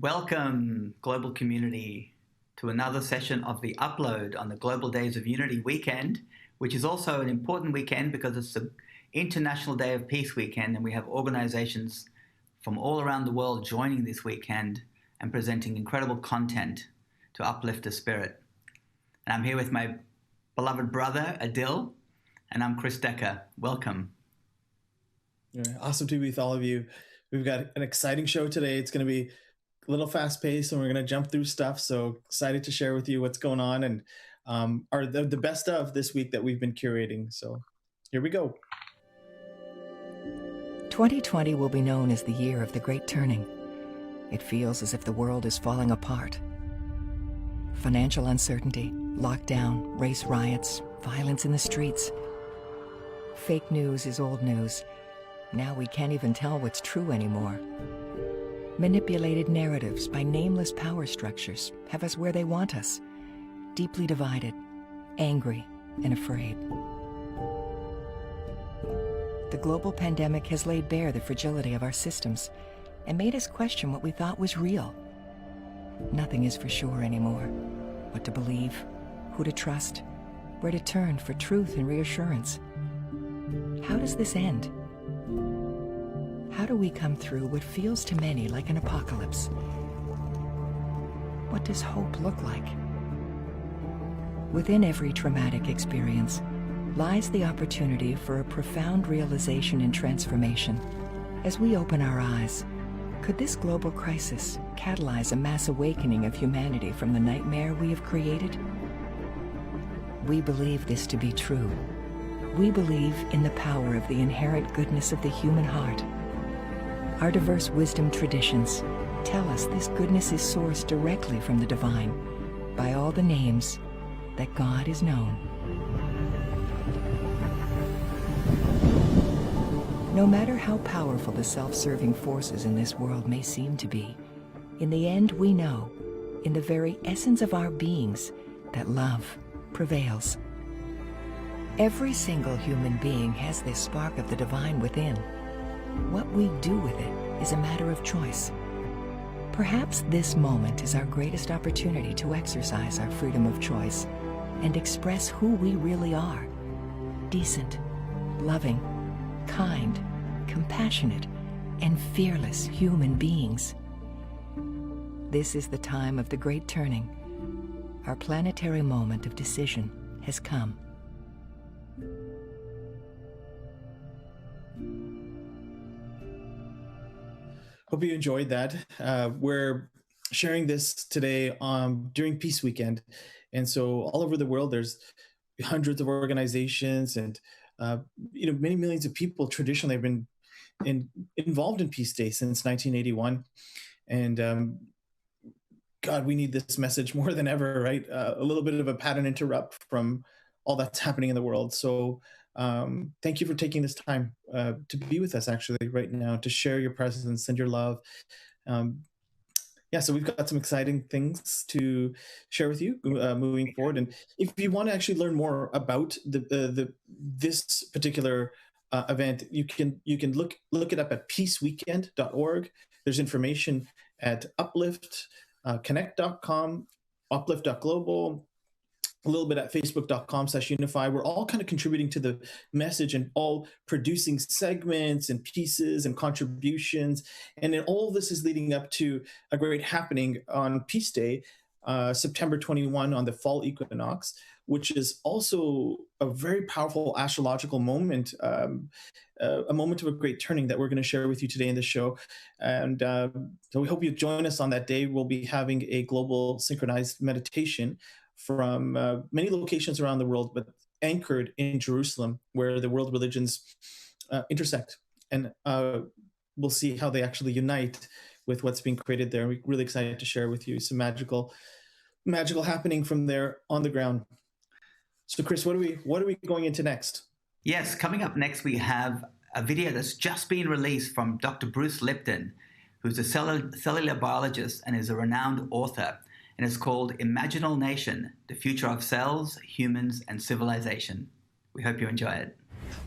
Welcome, global community, to another session of the Upload on the Global Days of Unity weekend, which is also an important weekend because it's the International Day of Peace weekend, and we have organizations from all around the world joining this weekend and presenting incredible content to uplift the spirit. And I'm here with my beloved brother, Adil, and I'm Chris Decker. Welcome. Yeah, awesome to be with all of you. We've got an exciting show today. It's going to be a little fast-paced, and we're going to jump through stuff. So excited to share with you what's going on and are the best of this week that we've been curating. So here we go. 2020 will be known as the year of the Great Turning. It feels as if the world is falling apart. Financial uncertainty, lockdown, race riots, violence in the streets. Fake news is old news. Now we can't even tell what's true anymore. Manipulated narratives by nameless power structures have us where they want us, deeply divided, angry, and afraid. The global pandemic has laid bare the fragility of our systems and made us question what we thought was real. Nothing is for sure anymore. What to believe, who to trust, where to turn for truth and reassurance. How does this end? How do we come through what feels to many like an apocalypse? What does hope look like? Within every traumatic experience lies the opportunity for a profound realization and transformation. As we open our eyes, could this global crisis catalyze a mass awakening of humanity from the nightmare we have created? We believe this to be true. We believe in the power of the inherent goodness of the human heart. Our diverse wisdom traditions tell us this goodness is sourced directly from the divine, by all the names that God is known. No matter how powerful the self-serving forces in this world may seem to be, in the end we know, in the very essence of our beings, that love prevails. Every single human being has this spark of the divine within. What we do with it is a matter of choice. Perhaps this moment is our greatest opportunity to exercise our freedom of choice and express who we really are: decent, loving, kind, compassionate, and fearless human beings. This is the time of the Great Turning. Our planetary moment of decision has come. Hope you enjoyed that. We're sharing this today during Peace Weekend. And so all over the world, there's hundreds of organizations and many millions of people traditionally have been involved in Peace Day since 1981. And God, we need this message more than ever, right? A little bit of a pattern interrupt from all that's happening in the world. So thank you for taking this time to be with us actually right now, to share your presence and your love. So we've got some exciting things to share with you moving forward. And if you want to actually learn more about this particular event, you can look it up at peaceweekend.org. There's information at UPLIFT, connect.com, uplift.global, a little bit at facebook.com/Unify. We're all kind of contributing to the message and all producing segments and pieces and contributions. And then all this is leading up to a great happening on Peace Day, September 21 on the fall equinox, which is also a very powerful astrological moment, a moment of a great turning that we're going to share with you today in the show. And so we hope you join us on that day. We'll be having a global synchronized meditation from many locations around the world, but anchored in Jerusalem, where the world religions intersect. And we'll see how they actually unite with what's being created there. We're really excited to share with you some magical happening from there on the ground. So Chris, what are we going into next? Yes, coming up next, we have a video that's just been released from Dr. Bruce Lipton, who's a cellular biologist and is a renowned author. And it's called Imaginal Nation, The Future of Cells, Humans, and Civilization. We hope you enjoy it.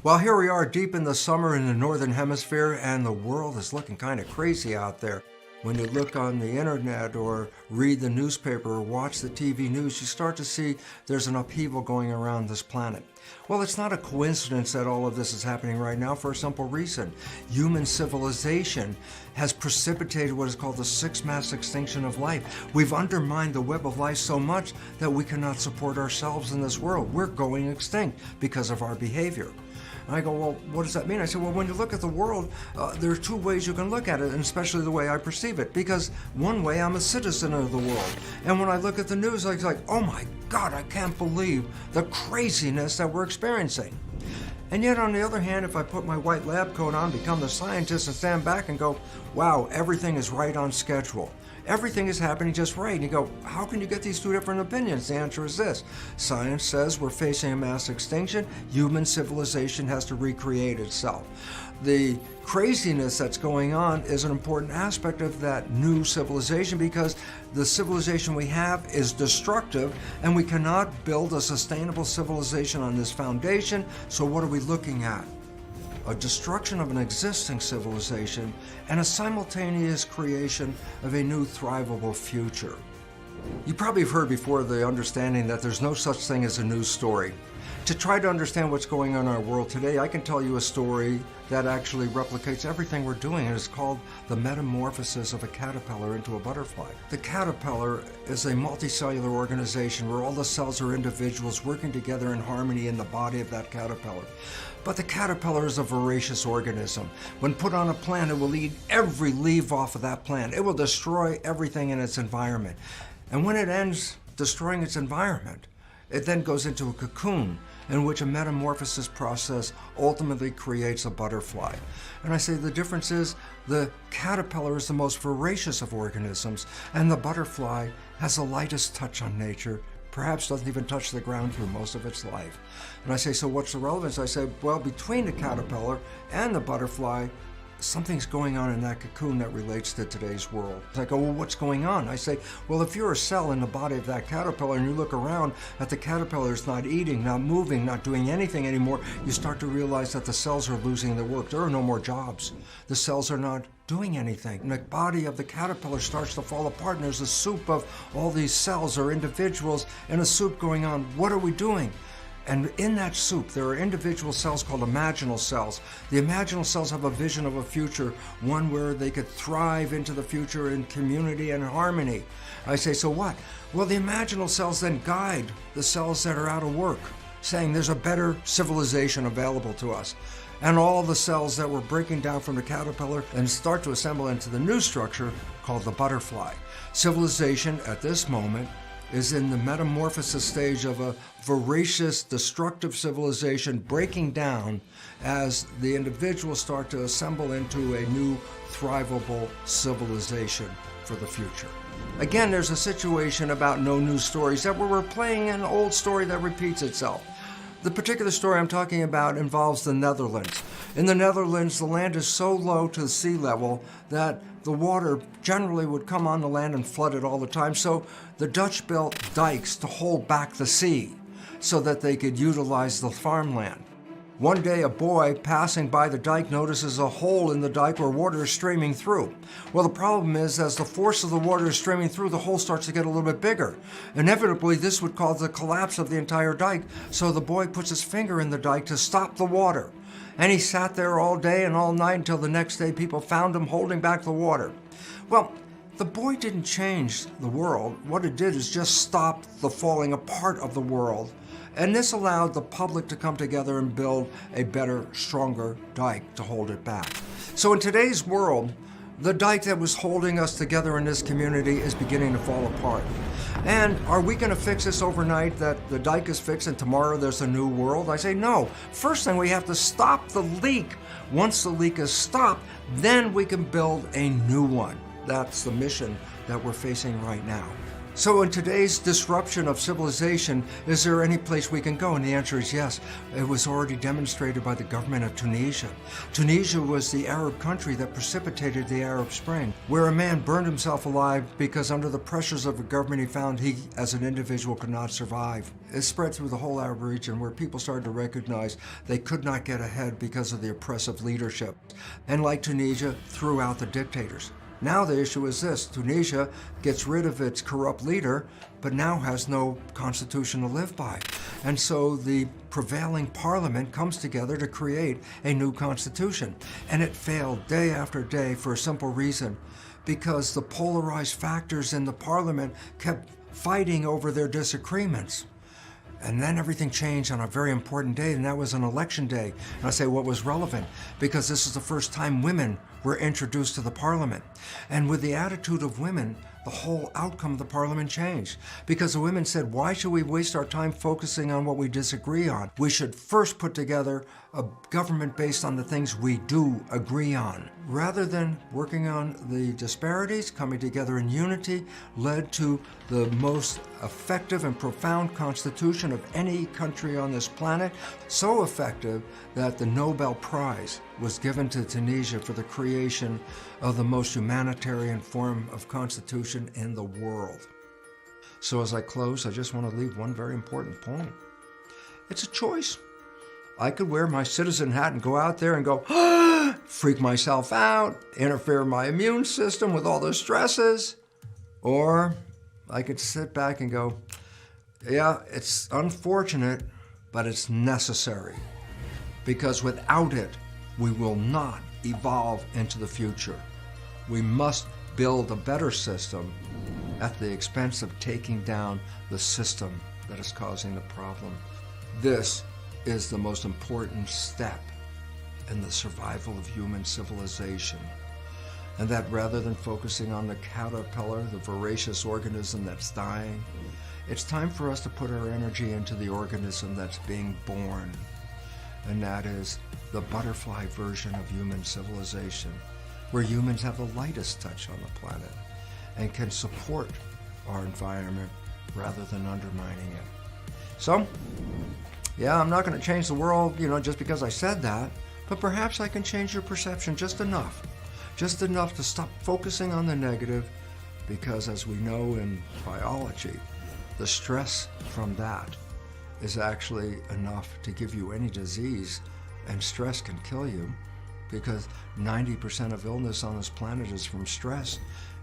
Well, here we are deep in the summer in the Northern Hemisphere, and the world is looking kind of crazy out there. When you look on the internet or read the newspaper or watch the TV news, you start to see there's an upheaval going around this planet. Well, it's not a coincidence that all of this is happening right now for a simple reason. Human civilization has precipitated what is called the sixth mass extinction of life. We've undermined the web of life so much that we cannot support ourselves in this world. We're going extinct because of our behavior. And I go, well, what does that mean? I said, well, when you look at the world, there are two ways you can look at it, and especially the way I perceive it. Because one way, I'm a citizen of the world. And when I look at the news, it's like, oh my God, I can't believe the craziness that we're experiencing. And yet, on the other hand, if I put my white lab coat on, become the scientist, and stand back and go, wow, everything is right on schedule. Everything is happening just right. And you go, how can you get these two different opinions? The answer is this. Science says we're facing a mass extinction. Human civilization has to recreate itself. The craziness that's going on is an important aspect of that new civilization, because the civilization we have is destructive and we cannot build a sustainable civilization on this foundation. So what are we looking at? A destruction of an existing civilization and a simultaneous creation of a new thrivable future. You probably have heard before the understanding that there's no such thing as a news story. To try to understand what's going on in our world today, I can tell you a story that actually replicates everything we're doing, and it's called the metamorphosis of a caterpillar into a butterfly. The caterpillar is a multicellular organization where all the cells are individuals working together in harmony in the body of that caterpillar. But the caterpillar is a voracious organism. When put on a plant, it will eat every leaf off of that plant. It will destroy everything in its environment. And when it ends destroying its environment, it then goes into a cocoon in which a metamorphosis process ultimately creates a butterfly. And I say the difference is the caterpillar is the most voracious of organisms, and the butterfly has the lightest touch on nature, perhaps doesn't even touch the ground through most of its life. And I say, so what's the relevance? I say, well, between the caterpillar and the butterfly, something's going on in that cocoon that relates to today's world. I go, well, what's going on? I say, well, if you're a cell in the body of that caterpillar and you look around at the caterpillar's not eating, not moving, not doing anything anymore, you start to realize that the cells are losing their work. There are no more jobs. The cells are not doing anything. And the body of the caterpillar starts to fall apart, and there's a soup of all these cells or individuals in a soup going on. What are we doing? And in that soup, there are individual cells called imaginal cells. The imaginal cells have a vision of a future, one where they could thrive into the future in community and harmony. I say, so what? Well, the imaginal cells then guide the cells that are out of work, saying there's a better civilization available to us. And all the cells that were breaking down from the caterpillar and start to assemble into the new structure called the butterfly. Civilization at this moment is in the metamorphosis stage of a voracious, destructive civilization breaking down as the individuals start to assemble into a new, thrivable civilization for the future. Again, there's a situation about no news stories that we're playing an old story that repeats itself. The particular story I'm talking about involves the Netherlands. In the Netherlands, the land is so low to the sea level that the water generally would come on the land and flood it all the time. So the Dutch built dikes to hold back the sea so that they could utilize the farmland. One day, a boy passing by the dike notices a hole in the dike where water is streaming through. Well, the problem is, as the force of the water is streaming through, the hole starts to get a little bit bigger. Inevitably, this would cause the collapse of the entire dike, so the boy puts his finger in the dike to stop the water. And he sat there all day and all night until the next day people found him holding back the water. Well, the boy didn't change the world. What it did is just stop the falling apart of the world. And this allowed the public to come together and build a better, stronger dike to hold it back. So in today's world, the dike that was holding us together in this community is beginning to fall apart. And are we going to fix this overnight, that the dike is fixed and tomorrow there's a new world? I say no. First thing, we have to stop the leak. Once the leak is stopped, then we can build a new one. That's the mission that we're facing right now. So in today's disruption of civilization, is there any place we can go? And the answer is yes. It was already demonstrated by the government of Tunisia. Tunisia was the Arab country that precipitated the Arab Spring, where a man burned himself alive because under the pressures of a government he found he, as an individual, could not survive. It spread through the whole Arab region, where people started to recognize they could not get ahead because of the oppressive leadership. And like Tunisia, threw out the dictators. Now the issue is this: Tunisia gets rid of its corrupt leader, but now has no constitution to live by. And so the prevailing parliament comes together to create a new constitution. And it failed day after day for a simple reason: because the polarized factors in the parliament kept fighting over their disagreements. And then everything changed on a very important day, and that was an election day. And I say, what was relevant? Because this is the first time women were introduced to the parliament. And with the attitude of women, the whole outcome of the parliament changed. Because the women said, why should we waste our time focusing on what we disagree on? We should first put together a government based on the things we do agree on. Rather than working on the disparities, coming together in unity led to the most effective and profound constitution of any country on this planet. So effective that the Nobel Prize was given to Tunisia for the creation of the most humanitarian form of constitution in the world. So as I close, I just want to leave one very important point. It's a choice. I could wear my citizen hat and go out there and go, freak myself out, interfere in my immune system with all the stresses. Or I could sit back and go, yeah, it's unfortunate, but it's necessary. Because without it, we will not evolve into the future. We must build a better system at the expense of taking down the system that is causing the problem. This is the most important step in the survival of human civilization. And that rather than focusing on the caterpillar, the voracious organism that's dying, it's time for us to put our energy into the organism that's being born. And that is the butterfly version of human civilization, where humans have the lightest touch on the planet and can support our environment rather than undermining it. So, yeah, I'm not going to change the world, just because I said that, but perhaps I can change your perception just enough to stop focusing on the negative, because as we know in biology, the stress from that is actually enough to give you any disease, and stress can kill you, because 90% of illness on this planet is from stress.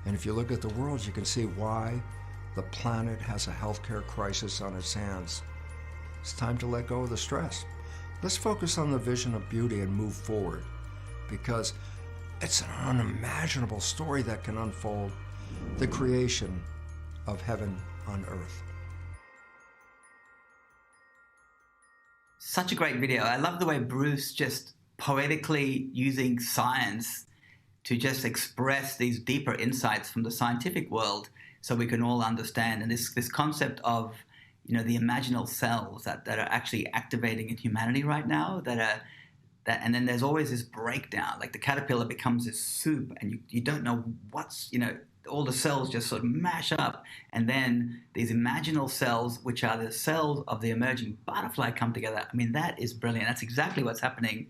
And if you look at the world, you can see why the planet has a healthcare crisis on its hands. It's time to let go of the stress. Let's focus on the vision of beauty and move forward, because it's an unimaginable story that can unfold, the creation of heaven on earth. Such a great video. I love the way Bruce just poetically using science to just express these deeper insights from the scientific world so we can all understand. And this concept of, the imaginal cells that are actually activating in humanity right now, and then there's always this breakdown, like the caterpillar becomes this soup and you don't know what's, all the cells just sort of mash up, and then these imaginal cells, which are the cells of the emerging butterfly, come together. I mean, that is brilliant. That's exactly what's happening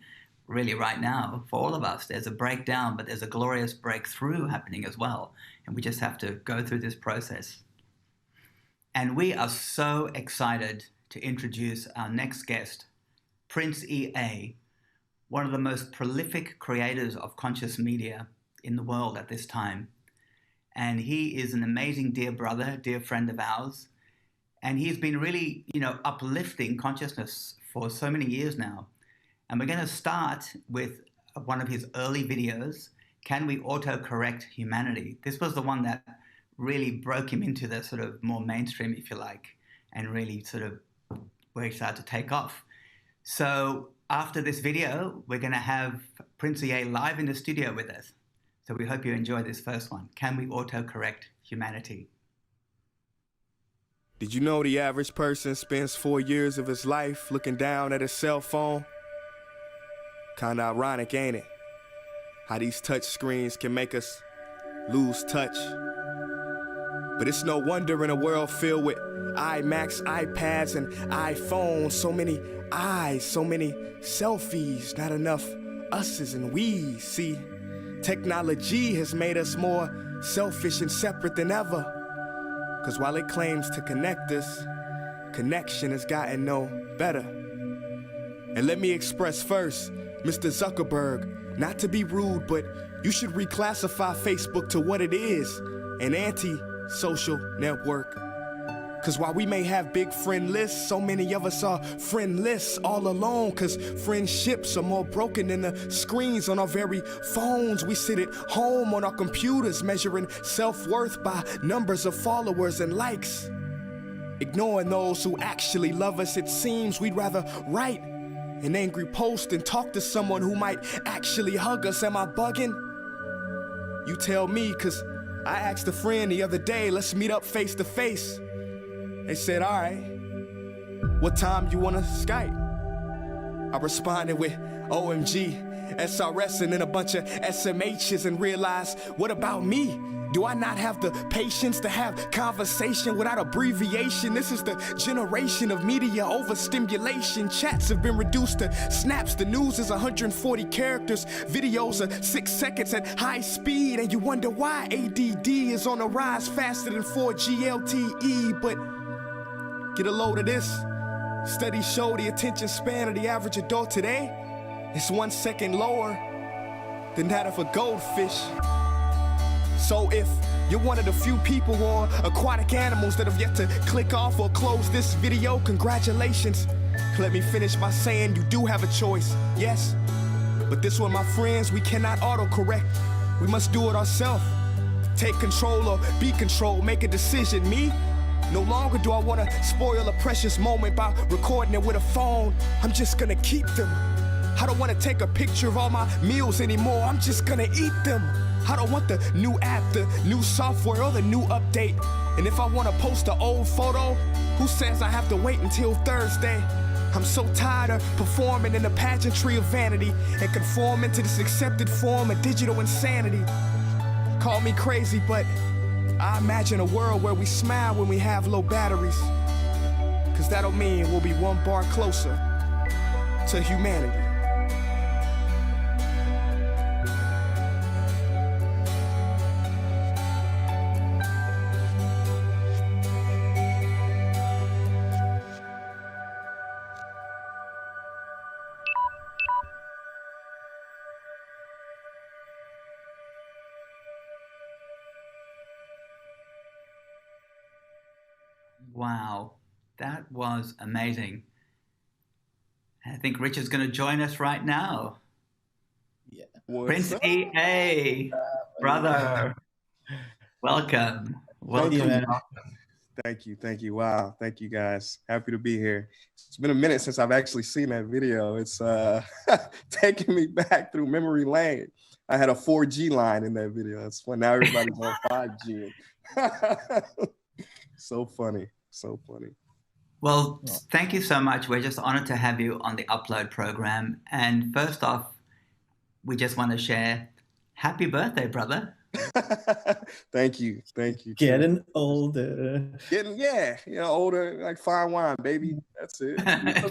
really right now for all of us. There's a breakdown, but there's a glorious breakthrough happening as well. And we just have to go through this process. And we are so excited to introduce our next guest, Prince EA, one of the most prolific creators of conscious media in the world at this time. And he is an amazing dear brother, dear friend of ours. And he's been really, uplifting consciousness for so many years now. And we're going to start with one of his early videos, Can We Autocorrect Humanity? This was the one that really broke him into the sort of more mainstream, if you like, and really sort of where he started to take off. So after this video, we're going to have Prince EA live in the studio with us. So we hope you enjoy this first one. Can we autocorrect humanity? Did you know the average person spends 4 years of his life looking down at his cell phone? Kinda ironic, ain't it? How these touch screens can make us lose touch. But it's no wonder in a world filled with iMacs, iPads, and iPhones, so many eyes, so many selfies, not enough us's and we's. See, technology has made us more selfish and separate than ever. Cause while it claims to connect us, connection has gotten no better. And let me express first, Mr. Zuckerberg, not to be rude, but You should reclassify Facebook to what it is, an anti-social network. Cause while we may have big friend lists, so many of us are friendless all alone. Cause friendships are more broken than the screens on our very phones. We sit at home on our computers measuring self-worth by numbers of followers and likes. Ignoring those who actually love us, it seems we'd rather write an angry post and talk to someone who might actually hug us. Am I bugging? You tell me, cause I asked a friend the other day, let's meet up face to face. They said, all right, what time you wanna Skype? I responded with OMG, SRS, and then a bunch of SMHs and realized, what about me? Do I not have the patience to have conversation without abbreviation? This is the generation of media overstimulation. Chats have been reduced to snaps. The news is 140 characters. Videos are 6 seconds at high speed. And you wonder why ADD is on the rise faster than 4G LTE. But get a load of this. Studies show the attention span of the average adult today is 1 second lower than that of a goldfish. So if you're one of the few people or aquatic animals that have yet to click off or close this video, congratulations. Let me finish by saying you do have a choice, yes. But this one, my friends, we cannot autocorrect. We must do it ourselves. Take control or be controlled, make a decision. Me? No longer do I want to spoil a precious moment by recording it with a phone. I'm just gonna keep them. I don't want to take a picture of all my meals anymore. I'm just gonna eat them. I don't want the new app, the new software, or the new update. And if I want to post an old photo, who says I have to wait until Thursday? I'm so tired of performing in the pageantry of vanity and conforming to this accepted form of digital insanity. Call me crazy, but I imagine a world where we smile when we have low batteries. Cause that'll mean we'll be one bar closer to humanity. Wow, that was amazing. I think Richard's going to join us right now. Yeah. Prince EA, brother, welcome. Welcome. Thank you. Wow, thank you guys. Happy to be here. It's been a minute since I've actually seen that video. It's taking me back through memory lane. I had a 4G line in that video. That's when now everybody's on 5G. So funny. Well, thank you so much. We're just honored to have you on the Upload program. And first off, we just want to share happy birthday, brother. Thank you. Getting older. Older, like fine wine, baby. That's it.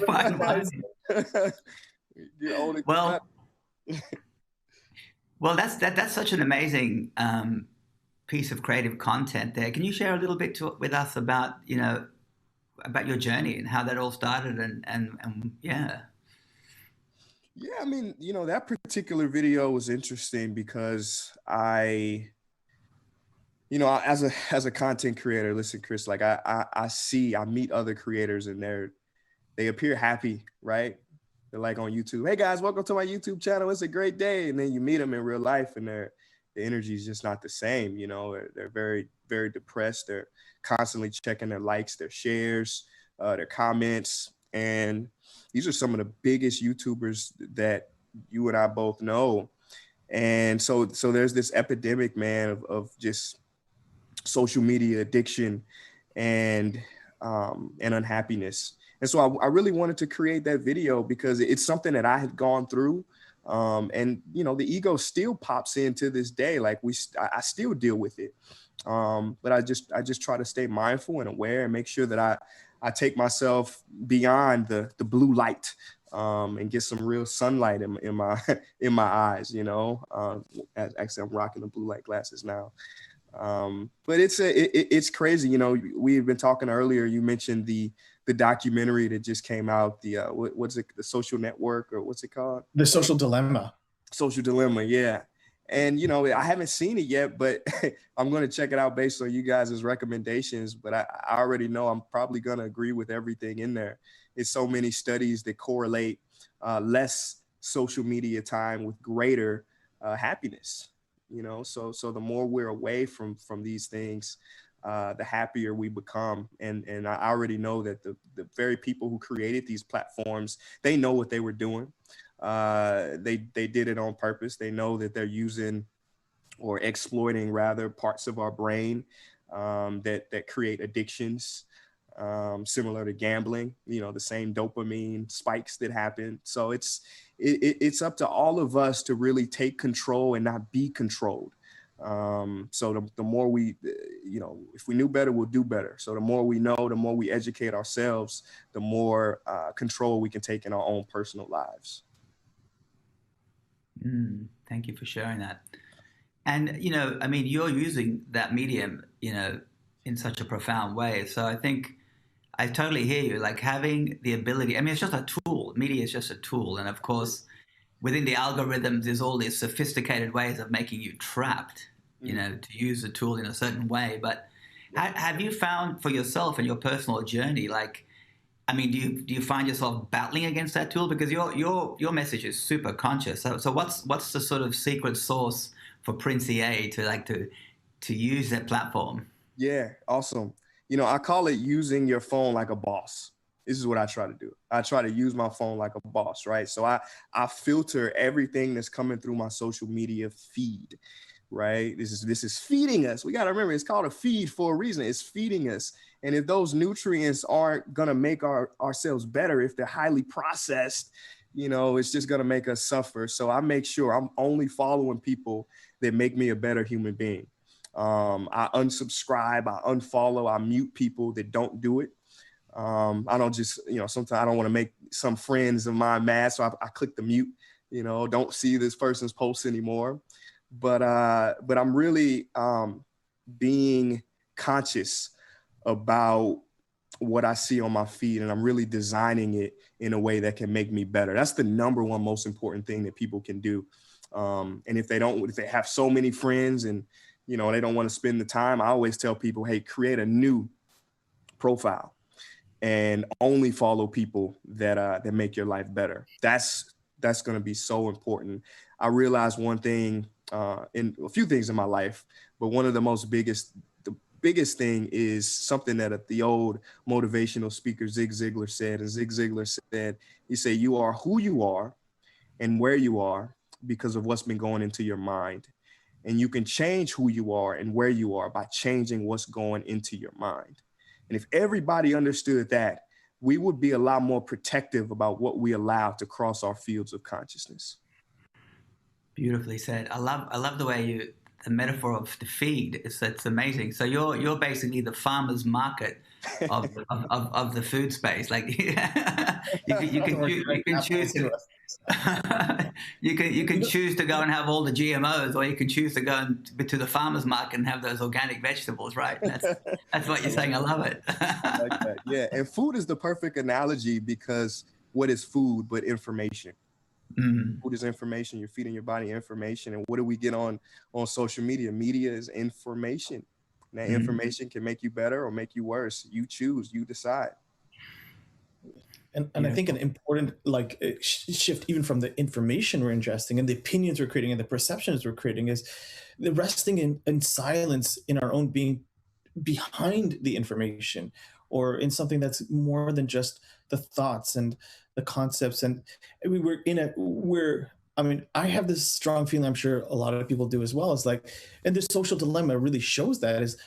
Fine wine. Get older. Well, that's such an amazing piece of creative content there. Can you share a little bit with us about about your journey and how that all started and yeah. Yeah, I mean, that particular video was interesting because I as a content creator, listen, Chris, like I meet other creators and they appear happy, right? They're like on YouTube, hey guys, welcome to my YouTube channel. It's a great day. And then you meet them in real life and the energy is just not the same. They're very, very depressed. They're constantly checking their likes, their shares, their comments. And these are some of the biggest YouTubers that you and I both know. And so there's this epidemic, man, of just social media addiction and unhappiness. And so I really wanted to create that video because it's something that I had gone through. And the ego still pops in to this day. Like I still deal with it. But I just try to stay mindful and aware and make sure that I take myself beyond the blue light, and get some real sunlight in my eyes, actually I'm rocking the blue light glasses now. But it's crazy. We've been talking earlier, you mentioned the documentary that just came out, what's it, The Social Network, or what's it called? The Social Dilemma. Social Dilemma, yeah. And, I haven't seen it yet, but I'm going to check it out based on you guys' recommendations. But I already know I'm probably going to agree with everything in there. It's so many studies that correlate less social media time with greater happiness. So the more we're away from these things, the happier we become. And I already know that the very people who created these platforms, they know what they were doing. They did it on purpose. They know that they're using or exploiting rather parts of our brain that create addictions, similar to gambling, the same dopamine spikes that happen. So it's up to all of us to really take control and not be controlled. So the more we, if we knew better, we'll do better. So the more we know, the more we educate ourselves, the more control we can take in our own personal lives. Thank you for sharing that. And, you're using that medium, in such a profound way. So I think I totally hear you, like having the ability, it's just a tool. Media is just a tool. And of course, within the algorithms, there's all these sophisticated ways of making you trapped, to use the tool in a certain way. But have you found for yourself and your personal journey, do you find yourself battling against that tool? Because your message is super conscious. So what's the sort of secret sauce for Prince EA to use that platform? Yeah, awesome. I call it using your phone like a boss. This is what I try to do. I try to use my phone like a boss, right? So I filter everything that's coming through my social media feed, right? This is feeding us. We got to remember, it's called a feed for a reason. It's feeding us. And if those nutrients aren't going to make ourselves better, if they're highly processed, it's just going to make us suffer. So I make sure I'm only following people that make me a better human being. I unsubscribe, I unfollow, I mute people that don't do it. I don't just, sometimes I don't want to make some friends of mine mad. So I click the mute, don't see this person's posts anymore. But I'm really being conscious about what I see on my feed, and I'm really designing it in a way that can make me better. That's the number one most important thing that people can do. And if they have so many friends and, they don't want to spend the time, I always tell people, hey, create a new profile and only follow people that make your life better. That's going to be so important. I realized one thing, in a few things in my life, but one of the biggest thing is something that the old motivational speaker Zig Ziglar said. And Zig Ziglar said, he said, you are who you are and where you are because of what's been going into your mind. And you can change who you are and where you are by changing what's going into your mind. And if everybody understood that, we would be a lot more protective about what we allow to cross our fields of consciousness. Beautifully said. I love the way the metaphor of the feed. It's amazing. So you're basically the farmer's market of the food space. Like you can choose to you can choose to go and have all the GMOs, or you can choose to go to the farmer's market and have those organic vegetables, right? That's what you're saying. I love it. I like that. Yeah, and food is the perfect analogy, because what is food but information? Food is information. You're feeding your body information. And what do we get on social media? Media is information. And that information can make you better or make you worse. You choose, you decide. And I think an important shift, even from the information we're ingesting and the opinions we're creating and the perceptions we're creating, is the resting in silence in our own being behind the information, or in something that's more than just the thoughts and the concepts. And I have this strong feeling, I'm sure a lot of people do as well, is and this social dilemma really shows that, is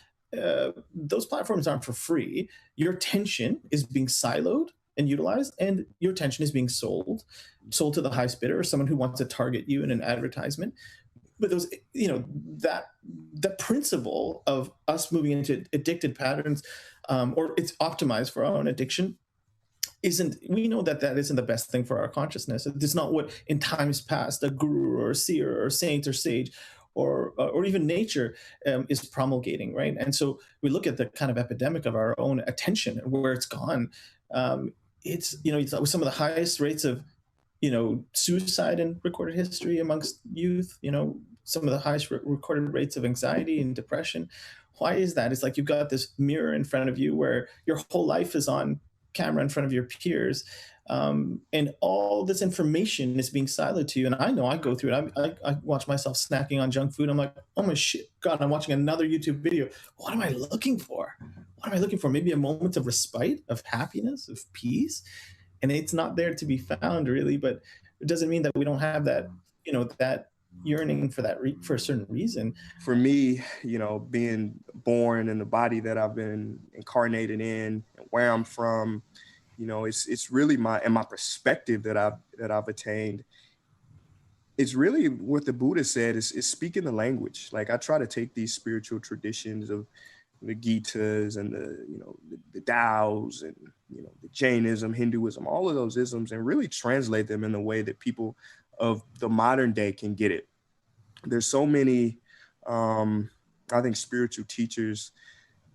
those platforms aren't for free. Your attention is being siloed and utilized, and your attention is being sold to the highest bidder, or someone who wants to target you in an advertisement. But those, the principle of us moving into addicted patterns, or it's optimized for our own addiction, we know that isn't the best thing for our consciousness. It's not what in times past a guru or a seer or a saint or sage or even nature is promulgating, right? And so we look at the kind of epidemic of our own attention and where it's gone. It's some of the highest rates of suicide in recorded history amongst youth, some of the highest recorded rates of anxiety and depression. Why is that? It's like you've got this mirror in front of you where your whole life is on camera in front of your peers, and all this information is being siloed to you. And I know I go through it. I watch myself snacking on junk food. I'm like, oh my shit, God, I'm watching another YouTube video. What am I looking for? What am I looking for? Maybe a moment of respite, of happiness, of peace. And it's not there to be found, really. But it doesn't mean that we don't have that, that yearning for that for a certain reason. For me, being born in the body that I've been incarnated in, and where I'm from, it's really my perspective that I've attained. It's really what the Buddha said is speaking the language. Like, I try to take these spiritual traditions of the Gitas and the Taos and the Jainism, Hinduism, all of those isms, and really translate them in a way that people of the modern day can get it. There's so many, I think, spiritual teachers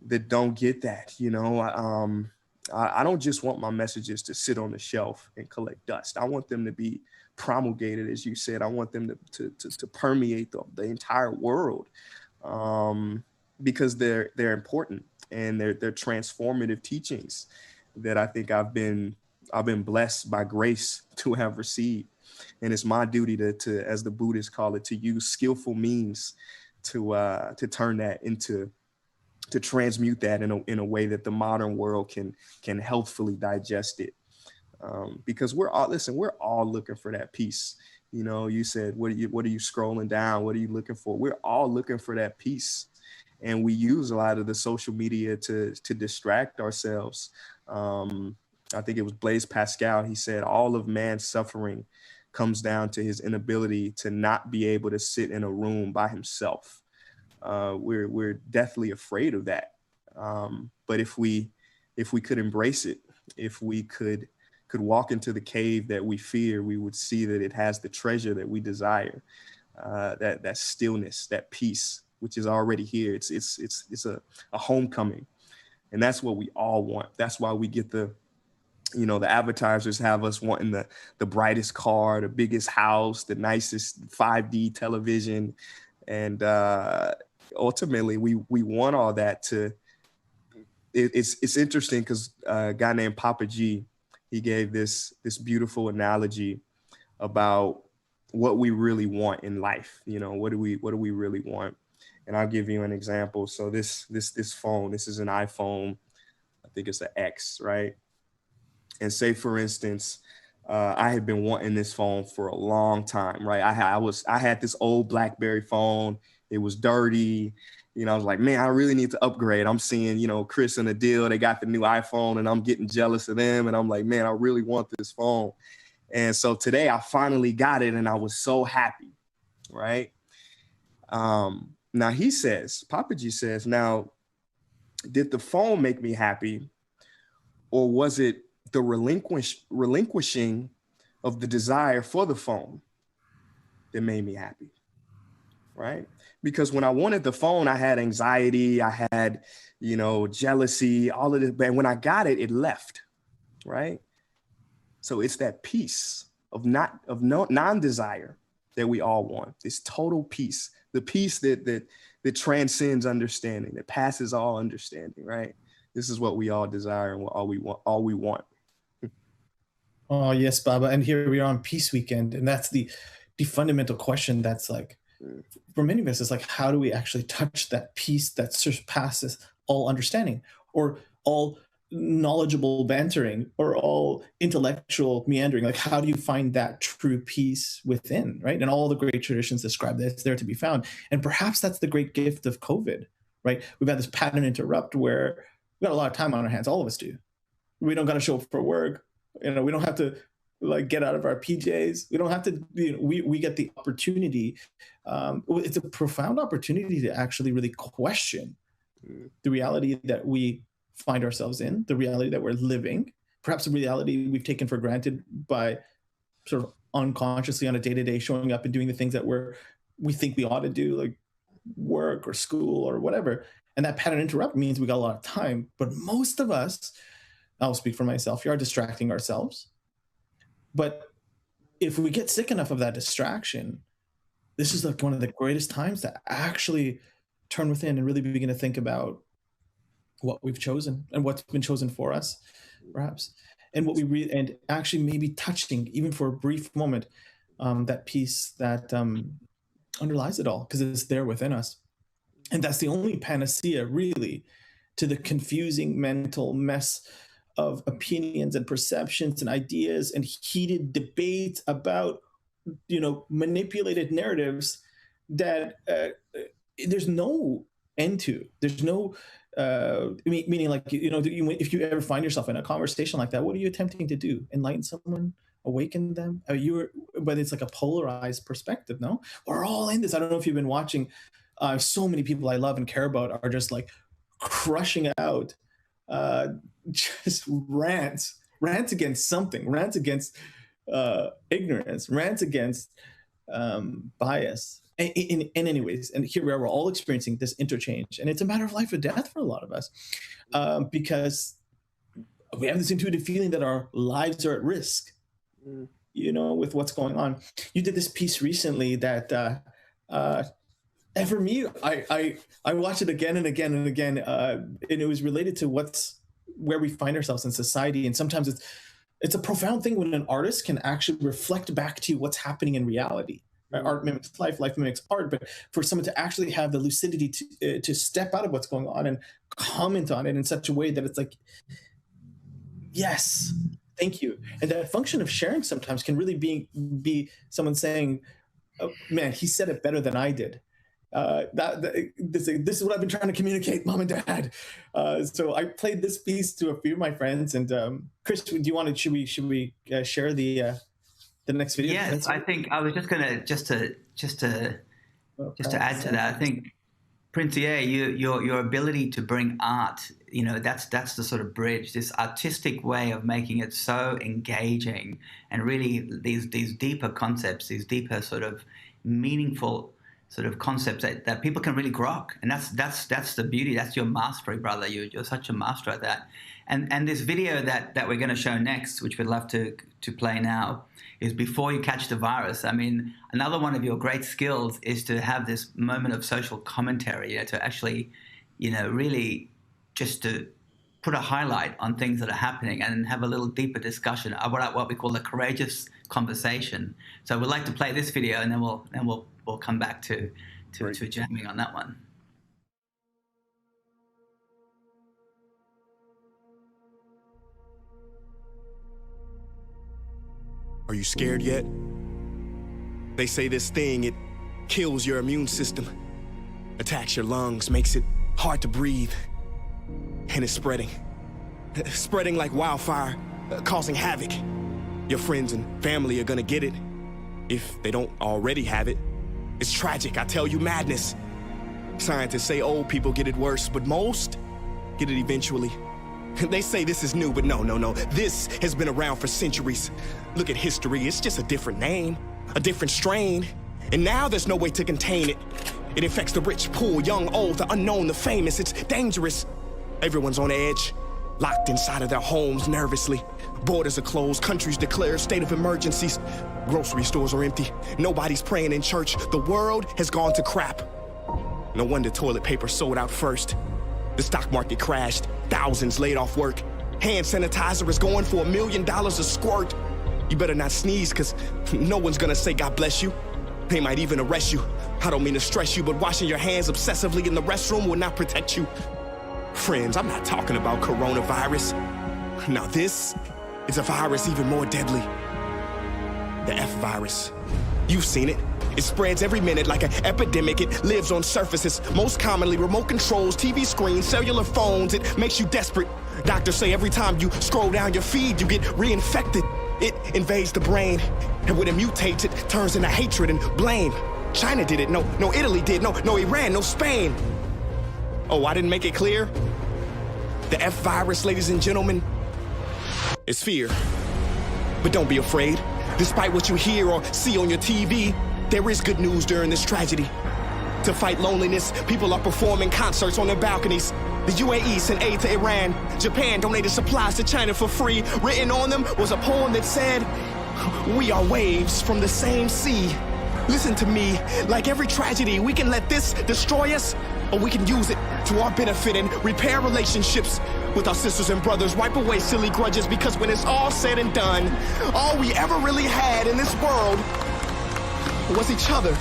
that don't get that. I don't just want my messages to sit on the shelf and collect dust. I want them to be promulgated, as you said. I want them to permeate the entire world, because they're important, and they're transformative teachings that I think I've been blessed by grace to have received. And it's my duty to, as the Buddhists call it, to use skillful means to turn that to transmute that in a way that the modern world can healthfully digest it. Because we're all looking for that peace. You said, what are you scrolling down? What are you looking for? We're all looking for that peace. And we use a lot of the social media to distract ourselves. I think it was Blaise Pascal. He said, all of man's suffering comes down to his inability to not be able to sit in a room by himself. We're deathly afraid of that. But if we could embrace it, if we could walk into the cave that we fear, we would see that it has the treasure that we desire, that stillness, that peace, which is already here. It's a homecoming. And that's what we all want. That's why we get the advertisers have us wanting the brightest car, the biggest house, the nicest 5D television. And ultimately, we want all that it's interesting because a guy named Papa G, he gave this beautiful analogy about what we really want in life. What do we really want? And I'll give you an example. So this phone, this is an iPhone. I think it's an X, right? And say, for instance, I had been wanting this phone for a long time, right? I had this old BlackBerry phone. It was dirty. I was like, man, I really need to upgrade. I'm seeing, Chris and Adil, they got the new iPhone, and I'm getting jealous of them. And I'm like, man, I really want this phone. And so today I finally got it, and I was so happy, right? Now he says, Papa G says, now, did the phone make me happy, or was it the relinquishing of the desire for the phone that made me happy, right? Because when I wanted the phone, I had anxiety, I had, jealousy, all of this. But when I got it, it left, right? So it's that peace of non-desire that we all want. This total peace, the peace that transcends understanding, that passes all understanding, right? This is what we all desire and what all we want. Oh, yes, Baba. And here we are on Peace Weekend. And that's the fundamental question that's like, for many of us, it's like, how do we actually touch that peace that surpasses all understanding, or all knowledgeable bantering, or all intellectual meandering? Like, how do you find that true peace within, right? And all the great traditions describe that it's there to be found. And perhaps that's the great gift of COVID, right? We've had this pattern interrupt where we got a lot of time on our hands. All of us do. We don't got to show up for work. We don't have to get out of our PJs. We don't have to, we get the opportunity. It's a profound opportunity to actually really question the reality that we find ourselves in, the reality that we're living, perhaps the reality we've taken for granted by sort of unconsciously on a day-to-day showing up and doing the things that we think we ought to do, like work or school or whatever. And that pattern interrupt means we got a lot of time. But most of us, I'll speak for myself, we are distracting ourselves. But if we get sick enough of that distraction, this is like one of the greatest times to actually turn within and really begin to think about what we've chosen and what's been chosen for us, perhaps, and what we and actually maybe touching, even for a brief moment, that piece that underlies it all, because it's there within us. And that's the only panacea, really, to the confusing mental mess of opinions and perceptions and ideas and heated debates about, manipulated narratives that there's no end to. There's no, meaning like, if you ever find yourself in a conversation like that, what are you attempting to do? Enlighten someone? Awaken them? But it's like a polarized perspective, no? We're all in this. I don't know if you've been watching. So many people I love and care about are just like crushing out just rants against something, rants against ignorance, rants against bias. In anyways, and here we are, we're all experiencing this interchange, and it's a matter of life or death for a lot of us, because we have this intuitive feeling that our lives are at risk, with what's going on. You did this piece recently that, and for me, I watched it again and again and again, and it was related to where we find ourselves in society. And sometimes it's a profound thing when an artist can actually reflect back to you what's happening in reality. Right? Art mimics life mimics art, but for someone to actually have the lucidity to step out of what's going on and comment on it in such a way that it's like, yes, thank you. And that function of sharing sometimes can really be someone saying, oh, man, he said it better than I did. This is what I've been trying to communicate, Mom and Dad. So I played this piece to a few of my friends. And Chris, do you want to? Should we share the next video? Yes, I think I was just gonna just to add to that. I think Princier, your ability to bring art, that's the sort of bridge, this artistic way of making it so engaging, and really these deeper concepts, these deeper sort of meaningful sort of concepts that people can really grok. And that's the beauty. That's your mastery, brother. You're such a master at that. And this video that we're going to show next, which we'd love to play now, is Before You Catch the Virus. I mean, another one of your great skills is to have this moment of social commentary, to actually, really just to put a highlight on things that are happening and have a little deeper discussion about what we call a courageous conversation. So we'd like to play this video, and then we'll come back to jamming on that one. Are you scared yet? They say this thing, it kills your immune system, attacks your lungs, makes it hard to breathe, and it's spreading like wildfire, causing havoc. Your friends and family are gonna get it, if they don't already have it. It's tragic, I tell you, madness. Scientists say old people get it worse, but most get it eventually. They say this is new, but no. This has been around for centuries. Look at history, it's just a different name, a different strain. And now there's no way to contain it. It infects the rich, poor, young, old, the unknown, the famous. It's dangerous. Everyone's on edge, locked inside of their homes nervously. Borders are closed, countries declare state of emergencies. Grocery stores are empty, nobody's praying in church. The world has gone to crap. No wonder toilet paper sold out first. The stock market crashed, thousands laid off work. Hand sanitizer is going for $1 million a squirt. You better not sneeze, cause no one's gonna say God bless you. They might even arrest you. I don't mean to stress you, but washing your hands obsessively in the restroom will not protect you. Friends, I'm not talking about coronavirus. Now this is a virus even more deadly. The F virus. You've seen it. It spreads every minute like an epidemic. It lives on surfaces, most commonly remote controls, TV screens, cellular phones. It makes you desperate. Doctors say every time you scroll down your feed, you get reinfected. It invades the brain, and when it mutates, it turns into hatred and blame. China did it, no Italy did, no Iran, no Spain. Oh, I didn't make it clear? The F virus, ladies and gentlemen, is fear. But don't be afraid. Despite what you hear or see on your TV, there is good news during this tragedy. To fight loneliness, people are performing concerts on their balconies. The UAE sent aid to Iran. Japan donated supplies to China for free. Written on them was a poem that said, "We are waves from the same sea." Listen to me, like every tragedy, we can let this destroy us, or we can use it to our benefit and repair relationships with our sisters and brothers, wipe away silly grudges, because when it's all said and done, all we ever really had in this world was each other.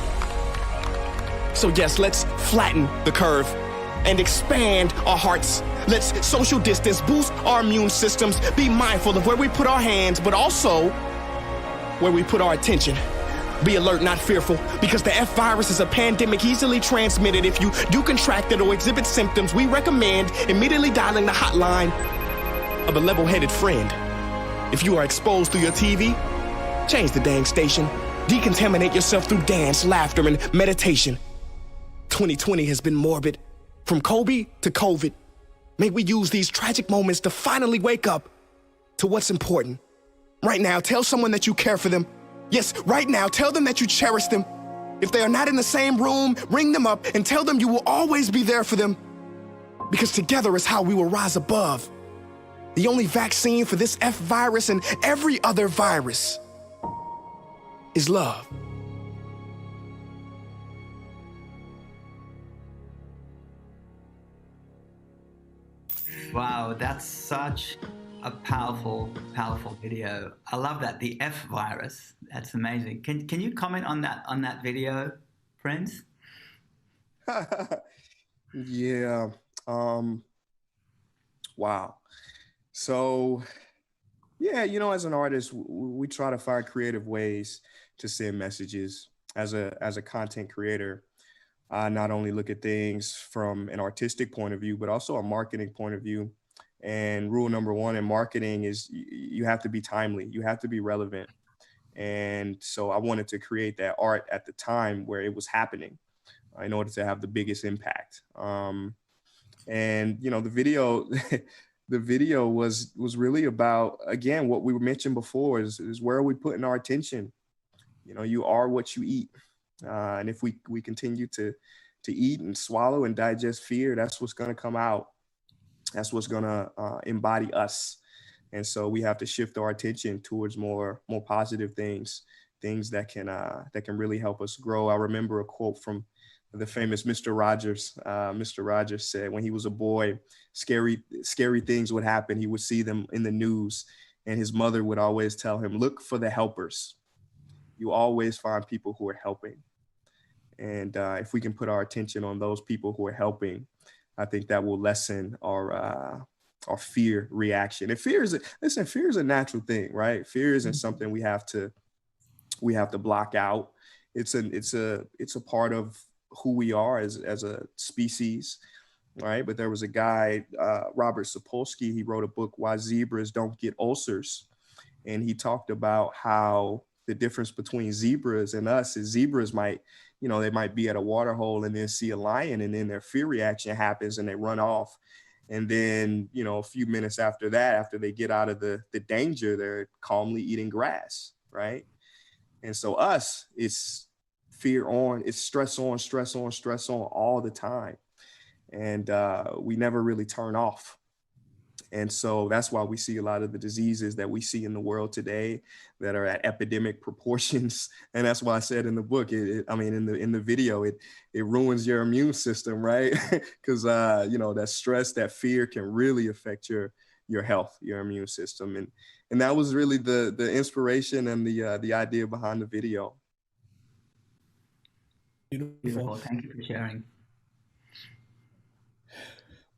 So yes, let's flatten the curve and expand our hearts. Let's social distance, boost our immune systems, be mindful of where we put our hands, but also where we put our attention. Be alert, not fearful, because the F virus is a pandemic easily transmitted. If you do contract it or exhibit symptoms, we recommend immediately dialing the hotline of a level-headed friend. If you are exposed through your TV, change the dang station. Decontaminate yourself through dance, laughter, and meditation. 2020 has been morbid. From Kobe to COVID, may we use these tragic moments to finally wake up to what's important. Right now, tell someone that you care for them. Yes, right now, tell them that you cherish them. If they are not in the same room, ring them up and tell them you will always be there for them. Because together is how we will rise above. The only vaccine for this F virus and every other virus is love. Wow, that's such a powerful, powerful video. I love that, the F virus. That's amazing. Can you comment on that video, friends? Yeah. Wow. So, yeah, you know, as an artist, we try to find creative ways to send messages. As a content creator, I not only look at things from an artistic point of view, but also a marketing point of view. And rule number one in marketing is you have to be timely. You have to be relevant. And so I wanted to create that art at the time where it was happening in order to have the biggest impact. And, you know, the video, the video was really about, again, what we mentioned before is where are we putting our attention? You know, you are what you eat. And if we continue to eat and swallow and digest fear, that's what's going to come out. That's what's going to embody us. And so we have to shift our attention towards more positive things that can really help us grow. I remember a quote from the famous Mr. Rogers. Mr. Rogers said when he was a boy, scary things would happen. He would see them in the news, and his mother would always tell him, look for the helpers. You always find people who are helping. And if we can put our attention on those people who are helping, I think that will lessen our fear reaction. And fear is a natural thing, right? Fear isn't something we have to block out. It's a part of who we are as a species, right? But there was a guy, Robert Sapolsky, he wrote a book, Why Zebras Don't Get Ulcers. And he talked about how the difference between zebras and us is zebras might, you know, they might be at a water hole and then see a lion, and then their fear reaction happens and they run off. And then, you know, a few minutes after that, after they get out of the danger, they're calmly eating grass, right? And so us, it's fear on, it's stress on, stress on, stress on all the time. And we never really turn off. And so that's why we see a lot of the diseases that we see in the world today that are at epidemic proportions. And that's why I said in the book, in the video, it ruins your immune system, right? Because, you know, that stress, that fear can really affect your health, your immune system. And that was really the inspiration and the idea behind the video. Beautiful. Thank you for sharing.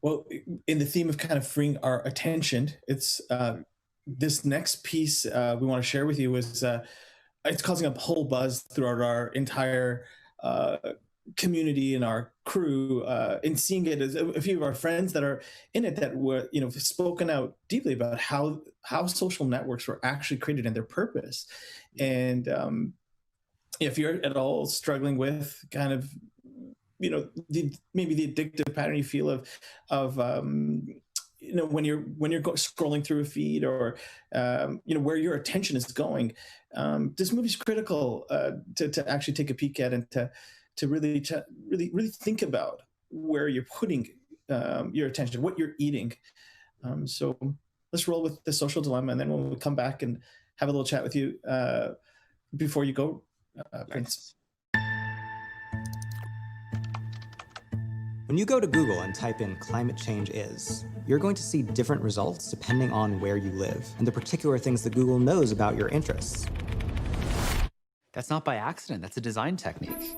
Well, in the theme of kind of freeing our attention, it's this next piece we want to share with you is it's causing a whole buzz throughout our entire community and our crew, and seeing it as a few of our friends that are in it that were, you know, spoken out deeply about how social networks were actually created and their purpose. And if you're at all struggling with kind of, you know, maybe the addictive pattern you feel of you know, when you're scrolling through a feed, or you know, where your attention is going, this movie's critical to actually take a peek at, and to really think about where you're putting your attention, what you're eating. So let's roll with The Social Dilemma, and then we'll come back and have a little chat with you before you go, Prince. When you go to Google and type in climate change is, you're going to see different results depending on where you live and the particular things that Google knows about your interests. That's not by accident, that's a design technique.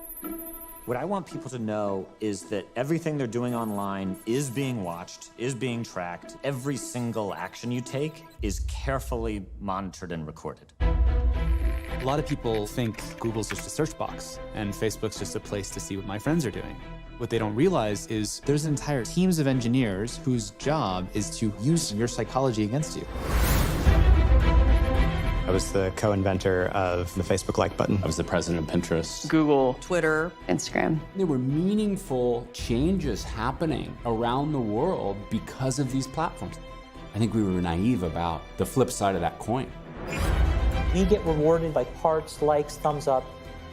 What I want people to know is that everything they're doing online is being watched, is being tracked. Every single action you take is carefully monitored and recorded. A lot of people think Google's just a search box and Facebook's just a place to see what my friends are doing. What they don't realize is there's entire teams of engineers whose job is to use your psychology against you. I was the co-inventor of the Facebook like button. I was the president of Pinterest, Google, Twitter, Instagram. There were meaningful changes happening around the world because of these platforms. I think we were naive about the flip side of that coin. We get rewarded by hearts, likes, thumbs up,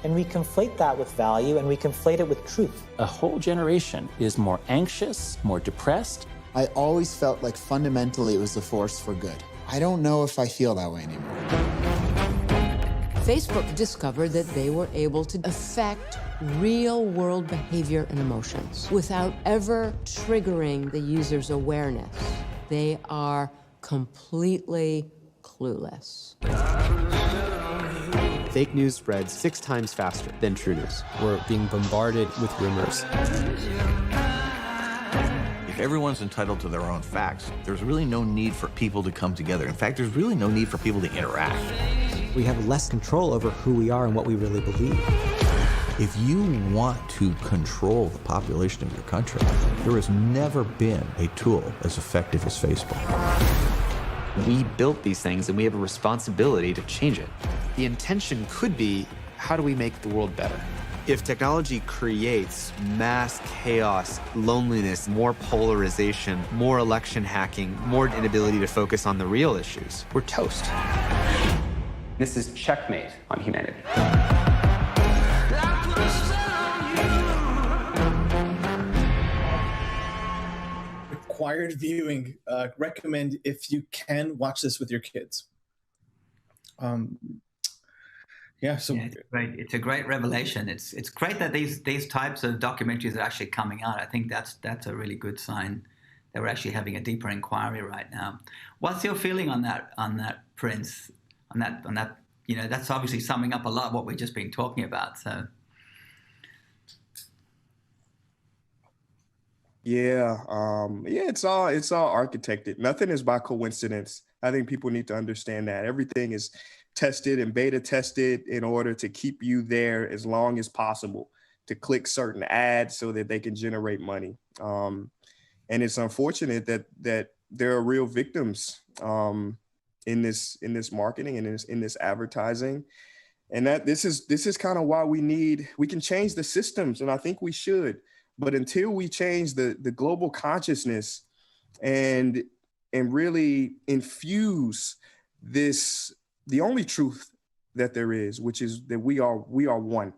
and we conflate that with value and we conflate it with truth. A whole generation is more anxious, more depressed. I always felt like fundamentally it was a force for good. I don't know if I feel that way anymore. Facebook discovered that they were able to affect real-world behavior and emotions without ever triggering the user's awareness. They are completely clueless. Fake news spreads 6 times faster than true news. We're being bombarded with rumors. If everyone's entitled to their own facts, there's really no need for people to come together. In fact, there's really no need for people to interact. We have less control over who we are and what we really believe. If you want to control the population of your country, there has never been a tool as effective as Facebook. We built these things and we have a responsibility to change it. The intention could be, how do we make the world better? If technology creates mass chaos, loneliness, more polarization, more election hacking, more inability to focus on the real issues, we're toast. This is checkmate on humanity. Required viewing. Recommend if you can watch this with your kids. It's a great revelation. It's great that these types of documentaries are actually coming out. I think that's a really good sign that we're actually having a deeper inquiry right now. What's your feeling on that, Prince? On that, that's obviously summing up a lot of what we've just been talking about. So. It's all architected. Nothing is by coincidence. I think people need to understand that everything is tested and beta tested in order to keep you there as long as possible, to click certain ads so that they can generate money. And it's unfortunate that there are real victims in this marketing and in this advertising. And that this is kind of why we can change the systems, and I think we should. But until we change the global consciousness and really infuse the only truth that there is, which is that we are one,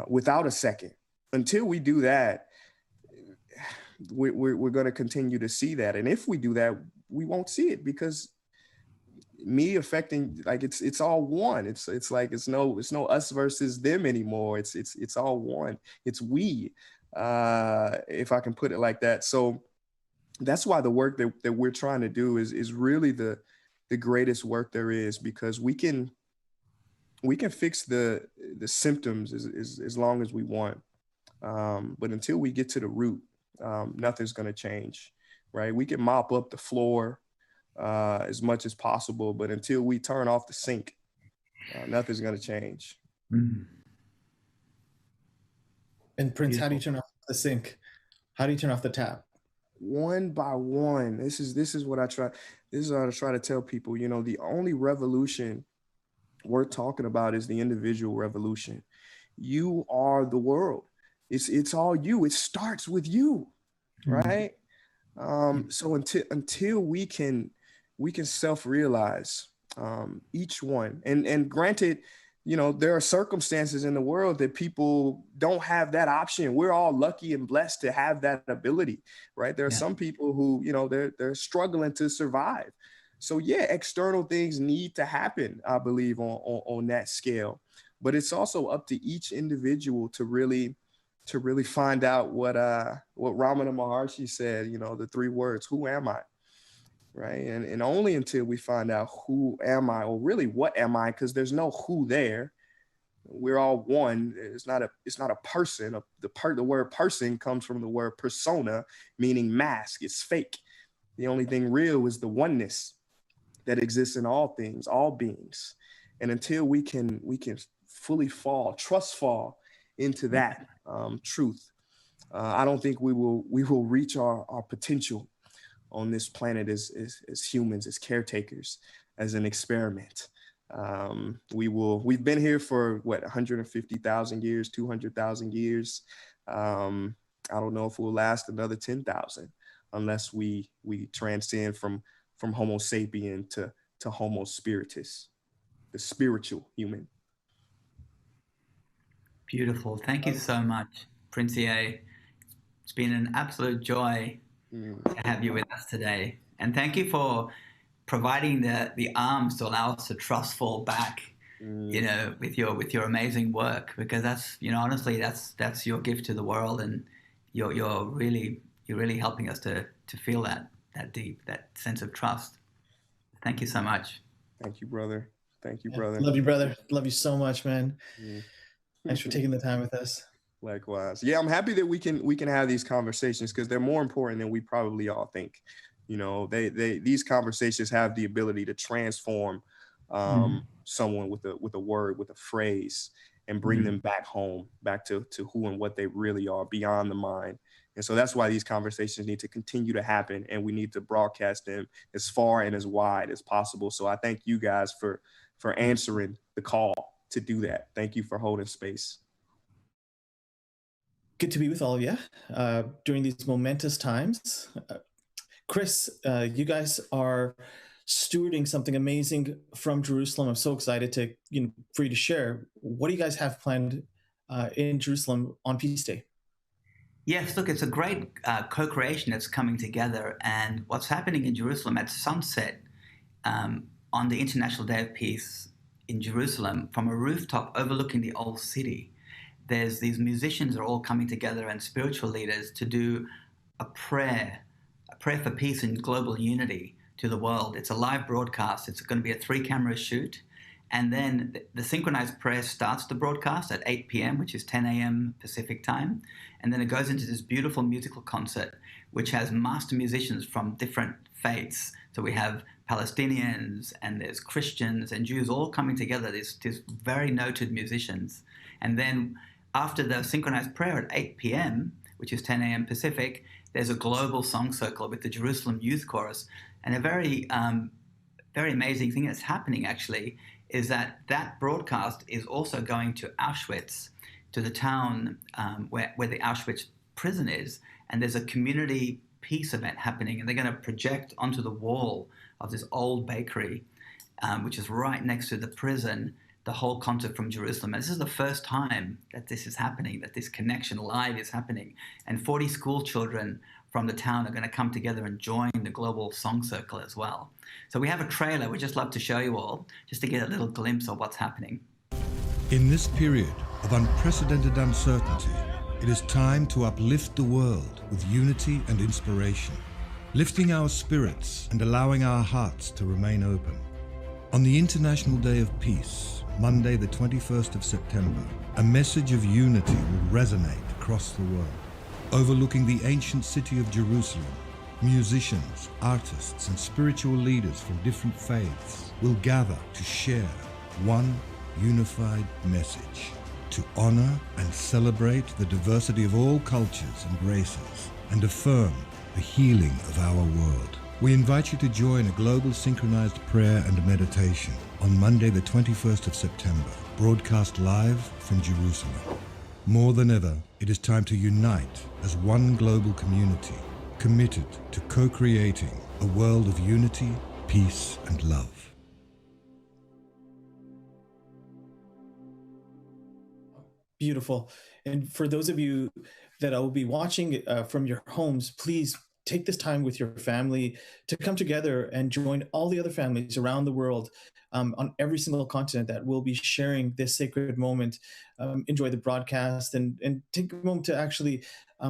without a second. Until we do that, we're going to continue to see that. And if we do that, we won't see it, because me affecting, like, it's all one. It's like it's no us versus them anymore. It's all one. It's we. If I can put it like that. So that's why the work that we're trying to do is really the greatest work there is, because we can fix the symptoms as long as we want. But until we get to the root, nothing's going to change, right? We can mop up the floor as much as possible, but until we turn off the sink, nothing's going to change. Mm-hmm. And Prince, how do you turn off the sink? How do you turn off the tap? One by one. This is what I try. This is what I try to tell people. The only revolution we're talking about is the individual revolution. You are the world. It's all you. It starts with you, right? So until we can self-realize, each one, and granted, there are circumstances in the world that people don't have that option. We're all lucky and blessed to have that ability, right? There are some people who, they're struggling to survive. So external things need to happen, I believe, on that scale. But it's also up to each individual to really to really find out what Ramana Maharshi said, you know, the 3 words, who am I? Right. And only until we find out who am I, or really what am I, because there's no who there. We're all one. It's not a person. The word person comes from the word persona, meaning mask. It's fake. The only thing real is the oneness that exists in all things, all beings. And until we can fully trust fall into that truth, I don't think we will reach our potential on this planet as humans, as caretakers, as an experiment. We've been here for 150,000 years, 200,000 years. I don't know if we'll last another 10,000 unless we transcend from Homo sapien to Homo spiritus, the spiritual human. Beautiful. Thank you so much, Princier. It's been an absolute joy to have you with us today. And thank you for providing the arms to allow us to trust fall back, you know, with your amazing work, because that's, you know, honestly, that's your gift to the world, and you're really helping us to feel that deep, that sense of trust. Thank you so much. Thank you, brother. Thank you, brother. Love you, brother. Love you so much, man. Thanks for taking the time with us. Likewise. Yeah, I'm happy that we can have these conversations, because they're more important than we probably all think. You know, these conversations have the ability to transform someone with a word, with a phrase, and bring them back home, back to who and what they really are, beyond the mind. And so that's why these conversations need to continue to happen, and we need to broadcast them as far and as wide as possible. So I thank you guys for answering the call to do that. Thank you for holding space. Good to be with all of you during these momentous times. Chris, you guys are stewarding something amazing from Jerusalem. I'm so excited for you to share. What do you guys have planned in Jerusalem on Peace Day? Yes, look, it's a great co-creation that's coming together. And what's happening in Jerusalem at sunset on the International Day of Peace in Jerusalem, from a rooftop overlooking the old city, there's these musicians are all coming together, and spiritual leaders, to do a prayer for peace and global unity to the world. It's a live broadcast. It's going to be a 3-camera shoot. And then the synchronized prayer starts the broadcast at 8 p.m., which is 10 a.m. Pacific time. And then it goes into this beautiful musical concert, which has master musicians from different faiths. So we have Palestinians, and there's Christians and Jews all coming together, these very noted musicians. And then after the synchronized prayer at 8 p.m., which is 10 a.m. Pacific, there's a global song circle with the Jerusalem Youth Chorus. And a very amazing thing that's happening, actually, is that broadcast is also going to Auschwitz, to the town where the Auschwitz prison is. And there's a community peace event happening, and they're going to project onto the wall of this old bakery, which is right next to the prison, the whole concert from Jerusalem. And this is the first time that this is happening, that this connection live is happening. And 40 school children from the town are going to come together and join the global song circle as well. So we have a trailer we'd just love to show you all, just to get a little glimpse of what's happening. In this period of unprecedented uncertainty, it is time to uplift the world with unity and inspiration, lifting our spirits and allowing our hearts to remain open. On the International Day of Peace, Monday the 21st of September, a message of unity will resonate across the world. Overlooking the ancient city of Jerusalem, musicians, artists, and spiritual leaders from different faiths will gather to share one unified message: to honor and celebrate the diversity of all cultures and races, and affirm the healing of our world. We invite you to join a global synchronized prayer and meditation on Monday the 21st of September, broadcast live from Jerusalem. More than ever, it is time to unite as one global community, committed to co-creating a world of unity, peace, and love. Beautiful. And for those of you that will be watching from your homes, please take this time with your family to come together and join all the other families around the world on every single continent that will be sharing this sacred moment. Enjoy the broadcast and take a moment to actually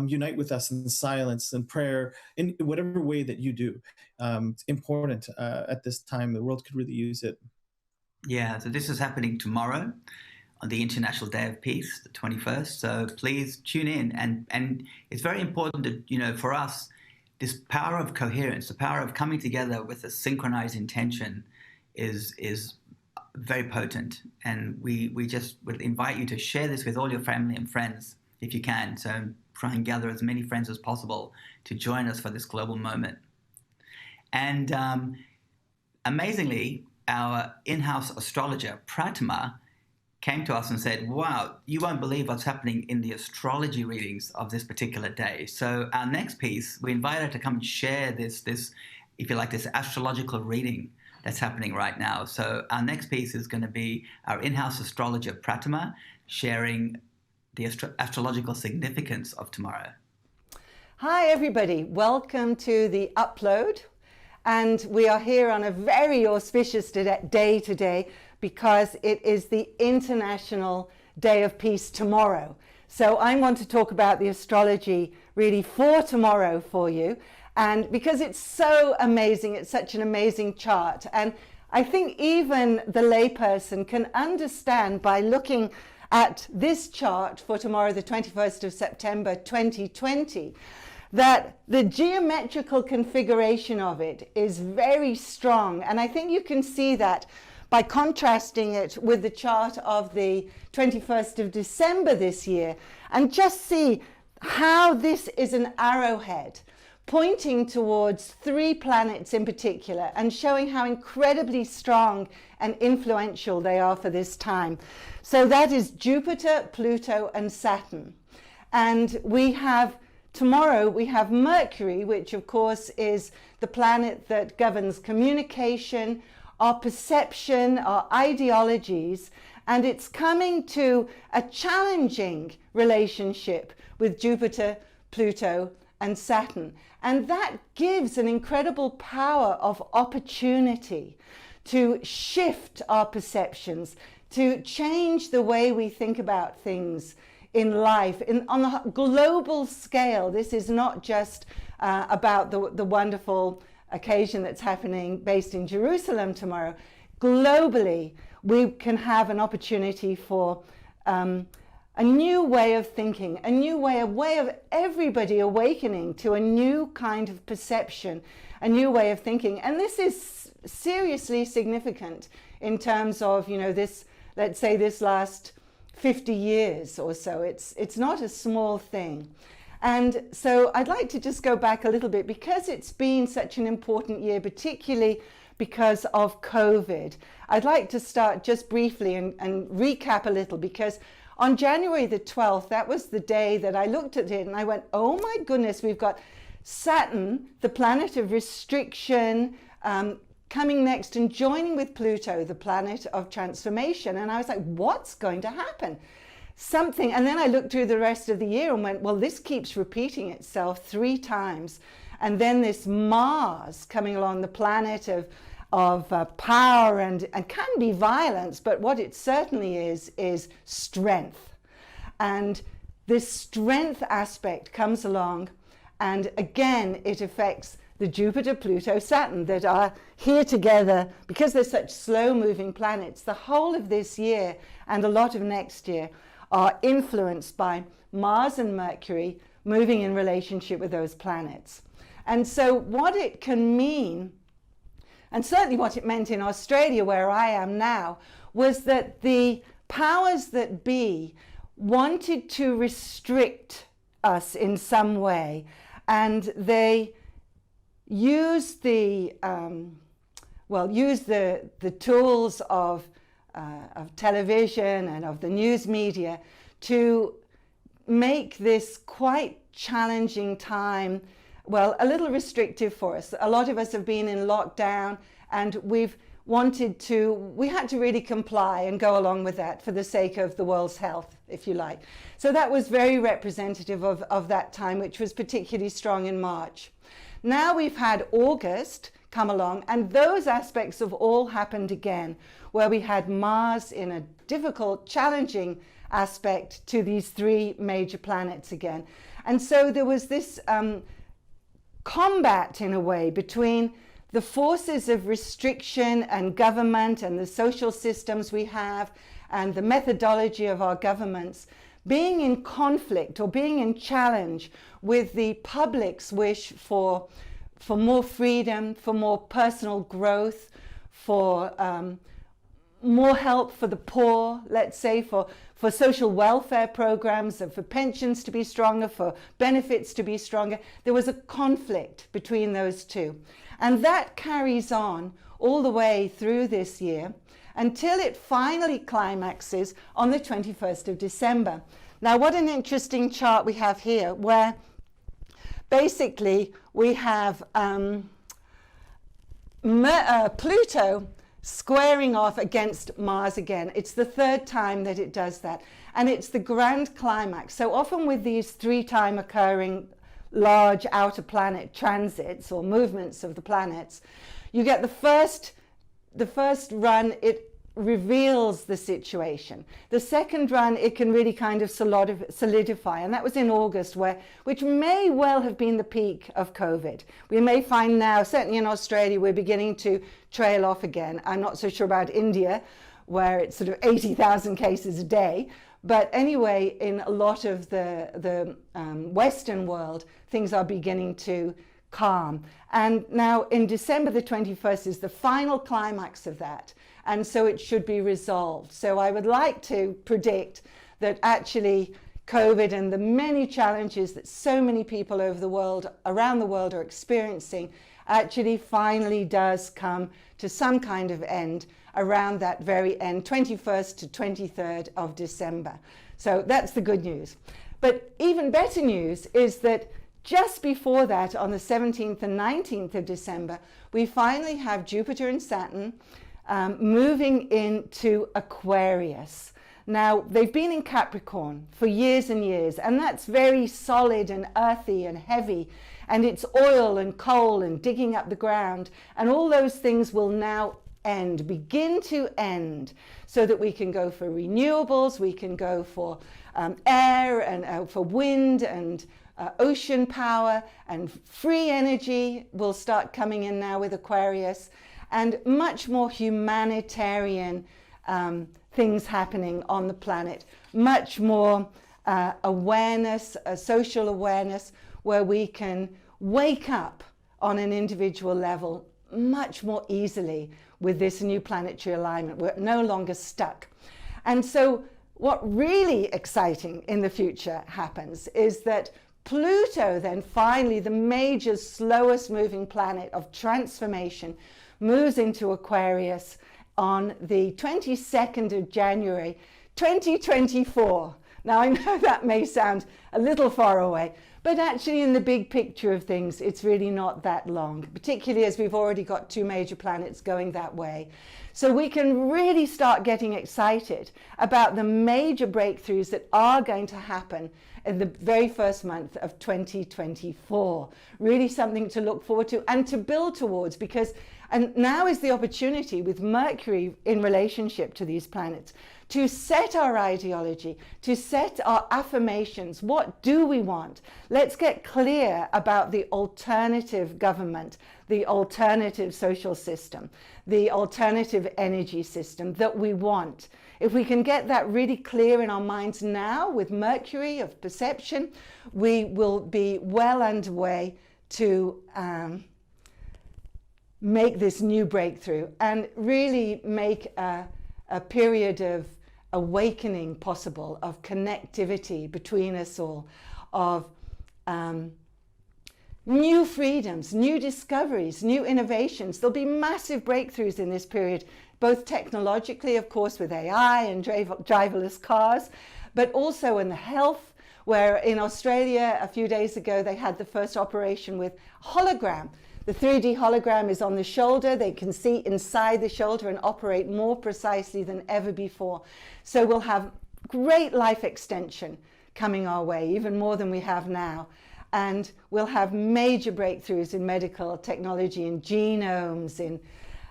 unite with us in silence and prayer in whatever way that you do. It's important at this time. The world could really use it. Yeah, so this is happening tomorrow on the International Day of Peace, the 21st. So please tune in. And it's very important that, you know, for us, this power of coherence, the power of coming together with a synchronized intention is very potent. And we just would invite you to share this with all your family and friends if you can. So try and gather as many friends as possible to join us for this global moment. And amazingly, our in-house astrologer, Pratima, came to us and said, wow, you won't believe what's happening in the astrology readings of this particular day. So our next piece, we invite her to come and share this, if you like, this astrological reading that's happening right now. So our next piece is going to be our in-house astrologer, Pratima, sharing the astrological significance of tomorrow. Hi, everybody. Welcome to the Upload. And we are here on a very auspicious day today because it is the International Day of Peace tomorrow. So I want to talk about the astrology really for tomorrow for you. And because it's so amazing, it's such an amazing chart. And I think even the layperson can understand by looking at this chart for tomorrow, the 21st of September, 2020, that the geometrical configuration of it is very strong. And I think you can see that by contrasting it with the chart of the 21st of December this year, and just see how this is an arrowhead pointing towards 3 planets in particular and showing how incredibly strong and influential they are for this time. So that is Jupiter, Pluto, and Saturn. And tomorrow we have Mercury, which of course is the planet that governs communication, our perception, our ideologies, and it's coming to a challenging relationship with Jupiter, Pluto, and Saturn. And that gives an incredible power of opportunity to shift our perceptions, to change the way we think about things in life. On a global scale, this is not just about the wonderful occasion that's happening based in Jerusalem tomorrow. Globally, we can have an opportunity for a new way of thinking, a new way of everybody awakening to a new kind of perception, a new way of thinking. And this is seriously significant in terms of, you know, this, let's say this last 50 years or so. It's not a small thing. And so I'd like to just go back a little bit because it's been such an important year, particularly because of COVID. I'd like to start just briefly and recap a little, because on January the 12th, that was the day that I looked at it and I went, oh my goodness, we've got Saturn, the planet of restriction, coming next and joining with Pluto, the planet of transformation. And I was like, what's going to happen? Something. And then I looked through the rest of the year and went, well, this keeps repeating itself 3 times. And then this Mars coming along, the planet of power and can be violence, but what it certainly is strength. And this strength aspect comes along, and again, it affects the Jupiter, Pluto, Saturn that are here together because they're such slow-moving planets. The whole of this year and a lot of next year are influenced by Mars and Mercury moving in relationship with those planets. And so what it can mean, and certainly what it meant in Australia, where I am now, was that the powers that be wanted to restrict us in some way, and they used the tools of television and of the news media to make this quite challenging time, well, a little restrictive for us. A lot of us have been in lockdown, and we had to really comply and go along with that for the sake of the world's health, if you like. So that was very representative of that time, which was particularly strong in March. Now we've had August come along, and those aspects have all happened again, where we had Mars in a difficult, challenging aspect to these three major planets again. And so there was this combat, in a way, between the forces of restriction and government and the social systems we have and the methodology of our governments being in conflict or being in challenge with the public's wish for more freedom, for more personal growth, for more help for the poor, let's say, for social welfare programs, and for pensions to be stronger, for benefits to be stronger. There was a conflict between those two. And that carries on all the way through this year until it finally climaxes on the 21st of December. Now, what an interesting chart we have here, where basically we have Pluto squaring off against Mars again. It's the third time that it does that. And it's the grand climax. So often with these three-time occurring large outer planet transits or movements of the planets, you get the first run, it reveals the situation. The second run, it can really kind of solidify, and that was in August, which may well have been the peak of COVID. We may find now, certainly in Australia, we're beginning to trail off again. I'm not so sure about India, where it's sort of 80,000 cases a day. But anyway, in a lot of the Western world, things are beginning to calm. And now in December the 21st is the final climax of that. And so it should be resolved. So I would like to predict that actually COVID and the many challenges that so many people around the world are experiencing actually finally does come to some kind of end around that very end, 21st to 23rd of December. So that's the good news. But even better news is that just before that, on the 17th and 19th of December, we finally have Jupiter and Saturn moving into Aquarius. Now, they've been in Capricorn for years and years, and that's very solid and earthy and heavy, and it's oil and coal and digging up the ground, and all those things will now begin to end, so that we can go for renewables, we can go for air and for wind and ocean power, and free energy will start coming in now with Aquarius, and much more humanitarian things happening on the planet, much more awareness, social awareness, where we can wake up on an individual level much more easily with this new planetary alignment. We're no longer stuck. And so what really exciting in the future happens is that Pluto then finally, the major slowest moving planet of transformation, moves into Aquarius on the 22nd of January 2024. Now I know that may sound a little far away, but actually in the big picture of things, it's really not that long, particularly as we've already got two major planets going that way. So we can really start getting excited about the major breakthroughs that are going to happen in the very first month of 2024. Really something to look forward to and to build towards, and now is the opportunity with Mercury in relationship to these planets to set our ideology, to set our affirmations. What do we want? Let's get clear about the alternative government, the alternative social system, the alternative energy system that we want. If we can get that really clear in our minds now with Mercury of perception, we will be well underway to make this new breakthrough and really make a period of awakening possible, of connectivity between us all, of new freedoms, new discoveries, new innovations. There'll be massive breakthroughs in this period, both technologically, of course, with AI and driverless cars, but also in the health, where in Australia a few days ago they had the first operation with hologram. The 3D hologram is on the shoulder. They can see inside the shoulder and operate more precisely than ever before. So we'll have great life extension coming our way, even more than we have now. and we'll have major breakthroughs in medical technology, in genomes,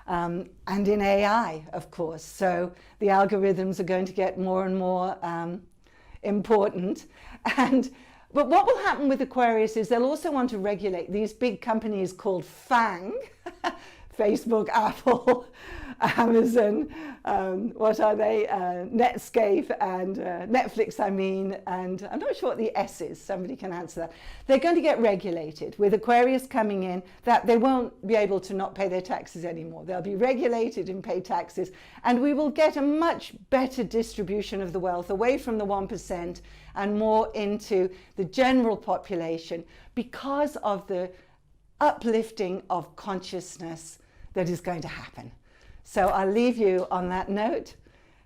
and in AI, of course. So the algorithms are going to get more and more important. But what will happen with Aquarius is they'll also want to regulate these big companies called FANG, Facebook, Apple, Amazon, what are they? Netscape and Netflix, I mean, and I'm not sure what the S is, somebody can answer that. They're going to get regulated with Aquarius coming in, that they won't be able to not pay their taxes anymore. They'll be regulated and pay taxes, and we will get a much better distribution of the wealth away from the 1% and more into the general population because of the uplifting of consciousness that is going to happen. So I'll leave you on that note.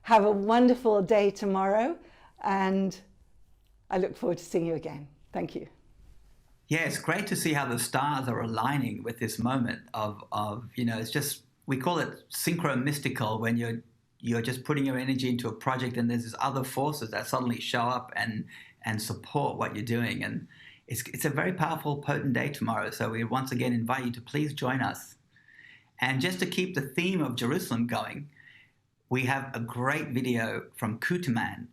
Have a wonderful day tomorrow, and I look forward to seeing you again. Thank you. Yeah, it's great to see how the stars are aligning with this moment of it's just, we call it synchro-mystical, when you're just putting your energy into a project and there's these other forces that suddenly show up and support what you're doing. And it's a very powerful, potent day tomorrow. So we once again invite you to please join us. And just to keep the theme of Jerusalem going, we have a great video from Kutaman.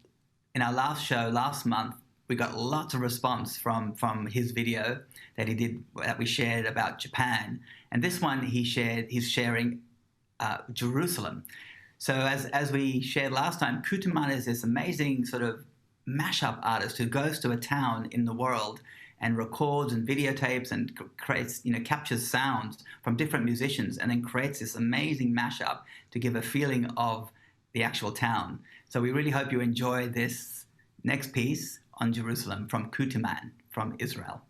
In our last show last month, we got lots of response from his video that he did, that we shared about Japan. And this one he's sharing Jerusalem. So as we shared last time, Kutaman is this amazing sort of mashup artist who goes to a town in the world and records and videotapes and creates, captures sounds from different musicians and then creates this amazing mashup to give a feeling of the actual town. So we really hope you enjoy this next piece on Jerusalem from Kutaman from Israel.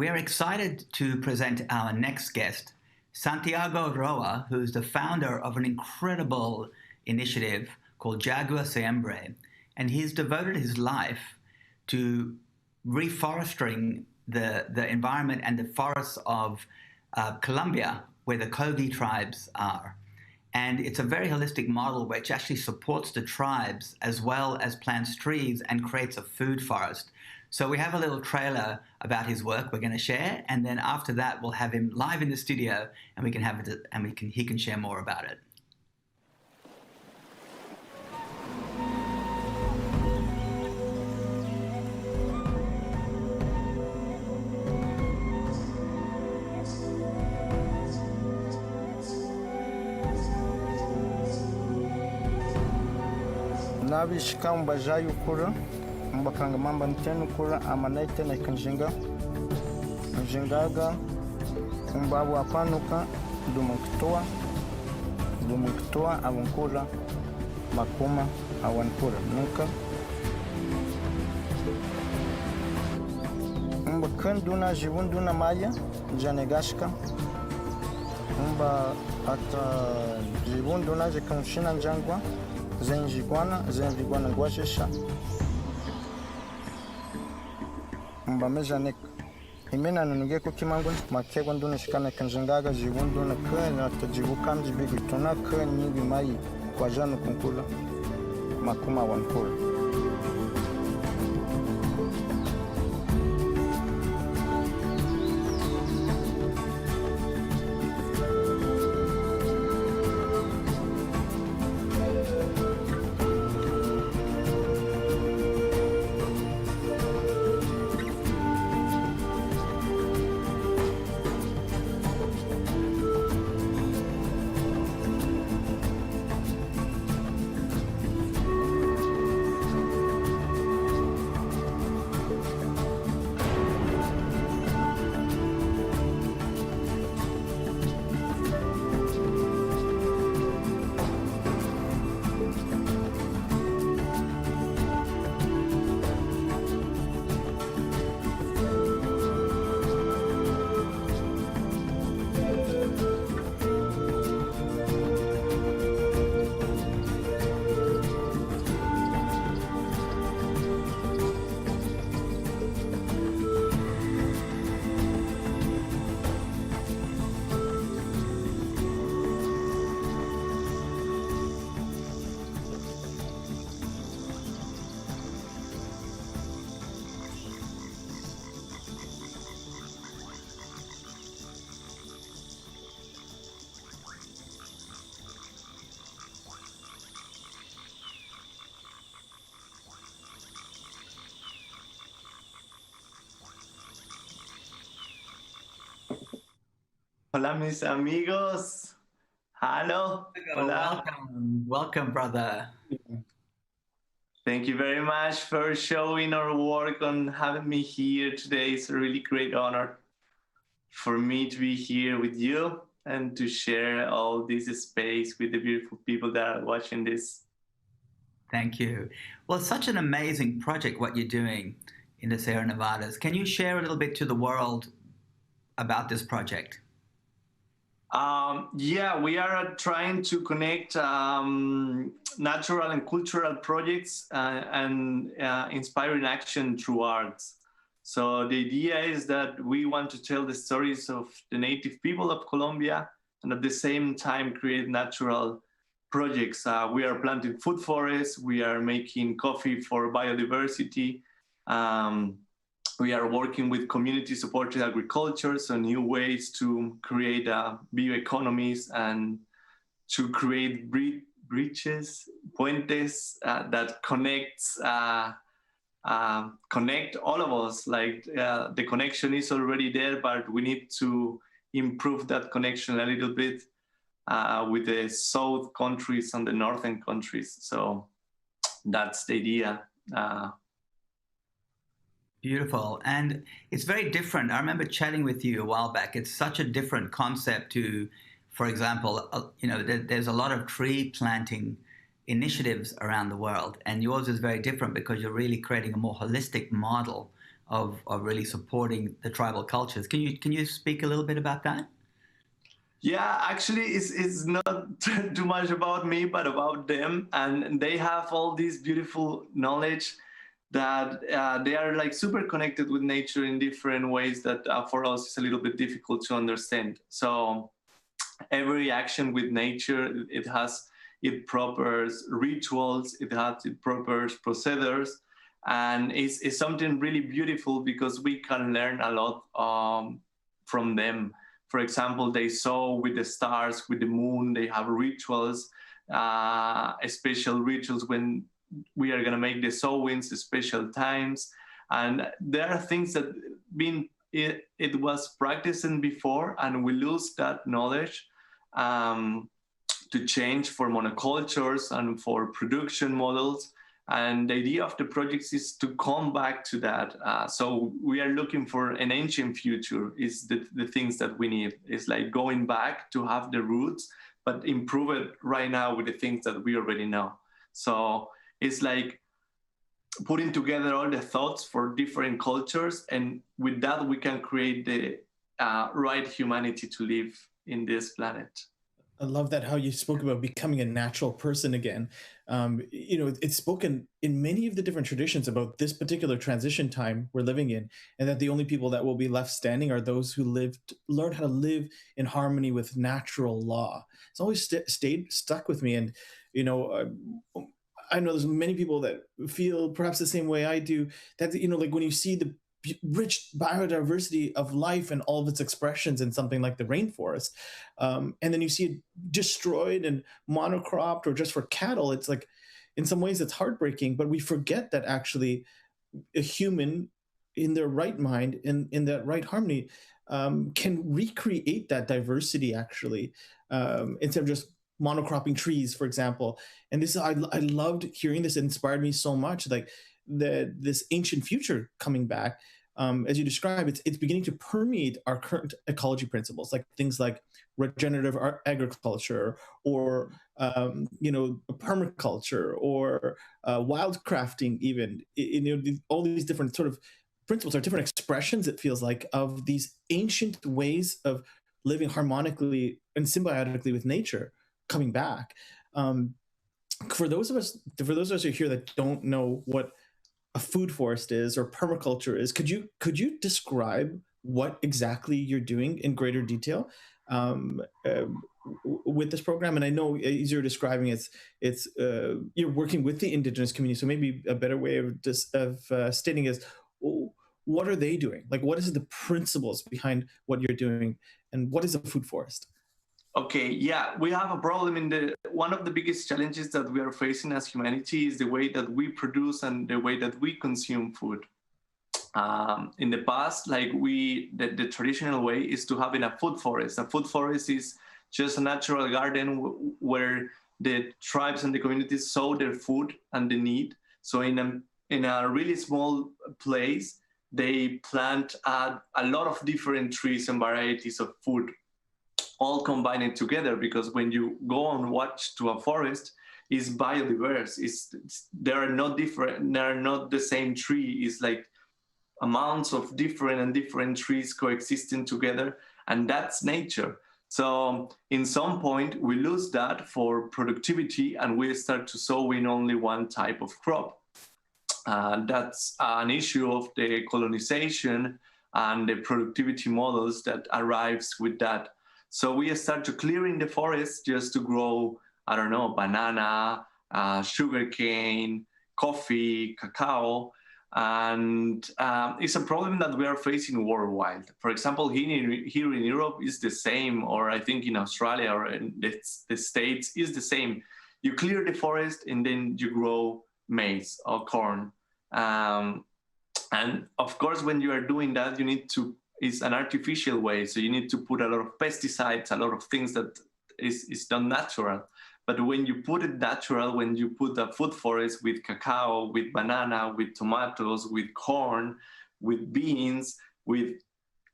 we're excited to present our next guest, Santiago Roa, who's the founder of an incredible initiative called Jaguar Siembra, and he's devoted his life to reforesting the environment and the forests of Colombia, where the Kogi tribes are. And it's a very holistic model which actually supports the tribes as well as plants trees and creates a food forest. So we have a little trailer about his work we're going to share, and then after that we'll have him live in the studio, and we can have it, and he can share more about it. Nabishika mbajayu kura mbakanga mamba mtenu kura amanaite na kanjinga njingaga mbabu apanuka dumuktoa awankura makuma awankura nuka mbakanduna jibunduna maya janegashka mba ata jibunduna jekanshina njangwa zenjiguana ngwashisha mbamejanek imena nunuge ko kimangun makego ndune shikana kanjangaga jibundu na kana tajibukan jibigituna kanyi bimayi kwajanu kunkula makuma wankula. Hola, mis amigos. Hello. Hola. Welcome, brother. Thank you very much for showing our work and having me here today. It's a really great honor for me to be here with you and to share all this space with the beautiful people that are watching this. Thank you. Well, it's such an amazing project what you're doing in the Sierra Nevadas. Can you share a little bit to the world about this project? Yeah, we are trying to connect natural and cultural projects and inspiring action through arts. So the idea is that we want to tell the stories of the native people of Colombia and at the same time create natural projects. We are planting food forests, we are making coffee for biodiversity, we are working with community-supported agriculture, so new ways to create bioeconomies and to create bridges, puentes that connect all of us. Like the connection is already there, but we need to improve that connection a little bit with the south countries and the northern countries. So that's the idea. Beautiful. And it's very different. I remember chatting with you a while back. It's such a different concept to, for example, there's a lot of tree planting initiatives around the world, and yours is very different because you're really creating a more holistic model of really supporting the tribal cultures. Can you speak a little bit about that? Yeah, actually, it's not too much about me, but about them. And they have all this beautiful knowledge that they are like super connected with nature in different ways that for us is a little bit difficult to understand. So every action with nature, it has its proper rituals, it has its proper procedures, and it's something really beautiful because we can learn a lot from them. For example, they sow with the stars, with the moon. They have rituals, special rituals when we are going to make the sowings, special times. And there are things that it was practicing before, and we lose that knowledge to change for monocultures and for production models. And the idea of the projects is to come back to that. So we are looking for an ancient future is the things that we need. It's like going back to have the roots, but improve it right now with the things that we already know. So it's like putting together all the thoughts for different cultures. And with that, we can create the right humanity to live in this planet. I love that how you spoke about becoming a natural person again. It's spoken in many of the different traditions about this particular transition time we're living in, and that the only people that will be left standing are those who learn how to live in harmony with natural law. It's always stuck with me. And, I know there's many people that feel perhaps the same way I do, that, like when you see the rich biodiversity of life and all of its expressions in something like the rainforest, and then you see it destroyed and monocropped or just for cattle, it's like, in some ways it's heartbreaking, but we forget that actually a human in their right mind, in that right harmony, can recreate that diversity actually, instead of just monocropping trees, for example. And this, I loved hearing this. It inspired me so much, like this ancient future coming back, as you describe, it's beginning to permeate our current ecology principles, like things like regenerative agriculture, or permaculture, or wildcrafting, even. All these different sort of principles are different expressions, it feels like, of these ancient ways of living harmonically and symbiotically with nature coming back. For those of us who are here that don't know what a food forest is or permaculture is, could you describe what exactly you're doing in greater detail with this program? And I know, as you're describing, it's you're working with the indigenous community. So maybe a better way of stating is, what are they doing? Like, what is the principles behind what you're doing, and what is a food forest? Okay, yeah, we have a problem one of the biggest challenges that we are facing as humanity is the way that we produce and the way that we consume food. In the past, like the traditional way is to having a food forest. A food forest is just a natural garden where the tribes and the communities sow their food and the need. So in a really small place, they plant a lot of different trees and varieties of food, all combined together, because when you go and watch to a forest, it's biodiverse. They are not the same tree. It's like amounts of different trees coexisting together, and that's nature. So in some point, we lose that for productivity, and we start to sow in only one type of crop. That's an issue of the colonization and the productivity models that arrives with that. So we start to clearing the forest just to grow, I don't know, banana, sugarcane, coffee, cacao. And it's a problem that we are facing worldwide. For example, here in Europe is the same, or I think in Australia or in the States is the same. You clear the forest and then you grow maize or corn. And of course, when you are doing that, it's an artificial way. So you need to put a lot of pesticides, a lot of things that is done natural. But when you put it natural, when you put a food forest with cacao, with banana, with tomatoes, with corn, with beans, with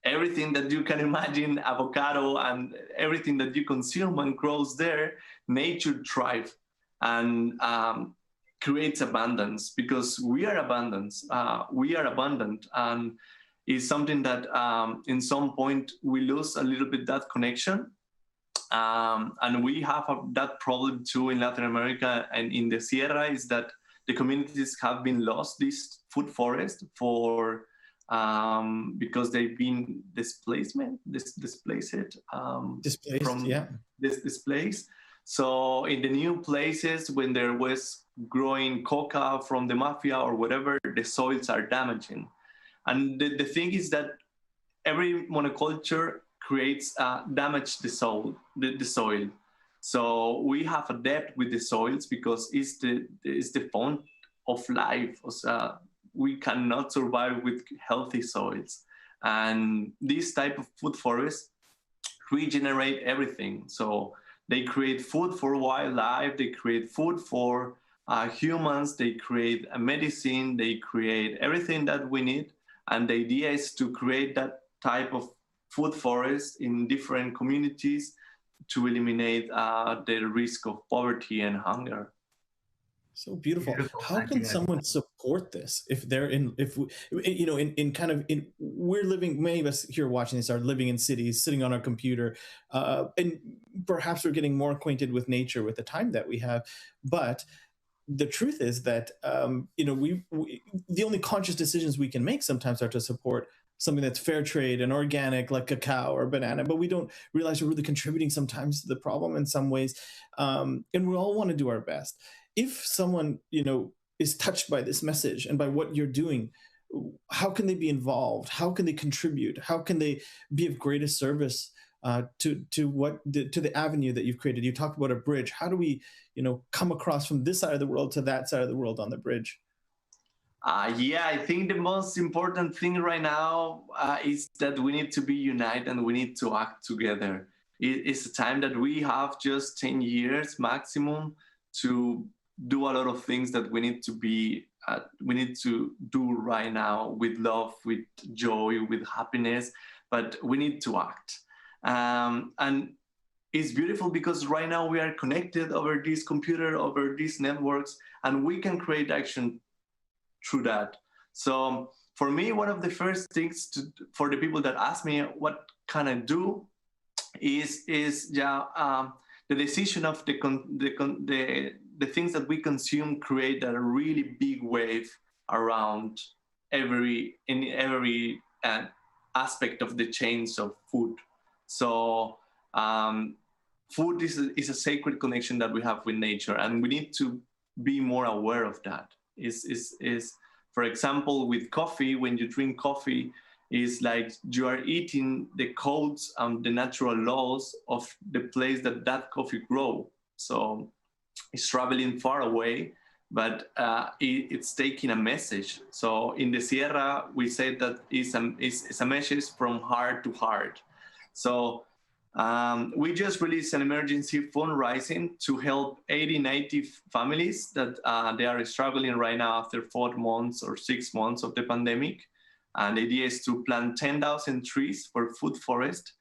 everything that you can imagine, avocado, and everything that you consume and grows there, nature thrives. And creates abundance, because we are abundance. We are abundant, and is something that in some point we lose a little bit that connection. And we have that problem too in Latin America and in the Sierra, is that the communities have been lost this food forest for because they've been displaced from this place. So in the new places, when there was growing coca from the mafia or whatever, the soils are damaging. And the thing is that every monoculture creates damage the soil. So we have a debt with the soils because it's the font of life. We cannot survive with healthy soils. And this type of food forests regenerate everything. So they create food for wildlife, they create food for humans, they create a medicine, they create everything that we need. And the idea is to create that type of food forest in different communities to eliminate the risk of poverty and hunger. So beautiful. How can someone support this if they're we're living, many of us here watching this are living in cities, sitting on our computer, and perhaps we're getting more acquainted with nature with the time that we have. But the truth is that, the only conscious decisions we can make sometimes are to support something that's fair trade and organic, like cacao or banana, but we don't realize we're really contributing sometimes to the problem in some ways. And we all want to do our best. If someone, is touched by this message and by what you're doing, how can they be involved? How can they contribute? How can they be of greatest service to the avenue that you've created? You talked about a bridge. How do we, come across from this side of the world to that side of the world on the bridge? I think the most important thing right now is that we need to be united and we need to act together. It's a time that we have just 10 years maximum to do a lot of things that we need to do right now with love, with joy, with happiness, but we need to act. And it's beautiful because right now we are connected over this computer, over these networks, and we can create action through that. So for me, one of the first things for the people that ask me what can I do is the decision of the things that we consume create a really big wave around every aspect of the chains of food. So food is a sacred connection that we have with nature, and we need to be more aware of that. For example, with coffee, when you drink coffee, is like you are eating the codes and the natural laws of the place that coffee grow. So it's traveling far away, but it's taking a message. So in the Sierra, we say that it's a message from heart to heart. So we just released an emergency fundraising to help 80 families that they are struggling right now after 4 months or 6 months of the pandemic. And the idea is to plant 10,000 trees for food forest.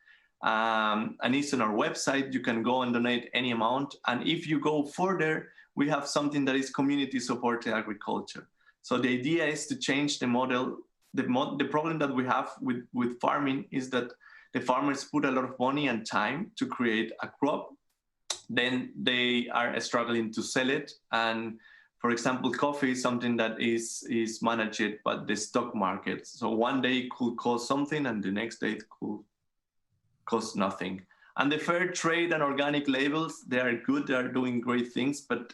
And it's on our website. You can go and donate any amount. And if you go further, we have something that is community-supported agriculture. So the idea is to change the model. The problem that we have with farming is that the farmers put a lot of money and time to create a crop. Then they are struggling to sell it. And for example, coffee is something that is managed by the stock market. So one day it could cost something and the next day it could cost nothing. And the fair trade and organic labels, they are good, they are doing great things, but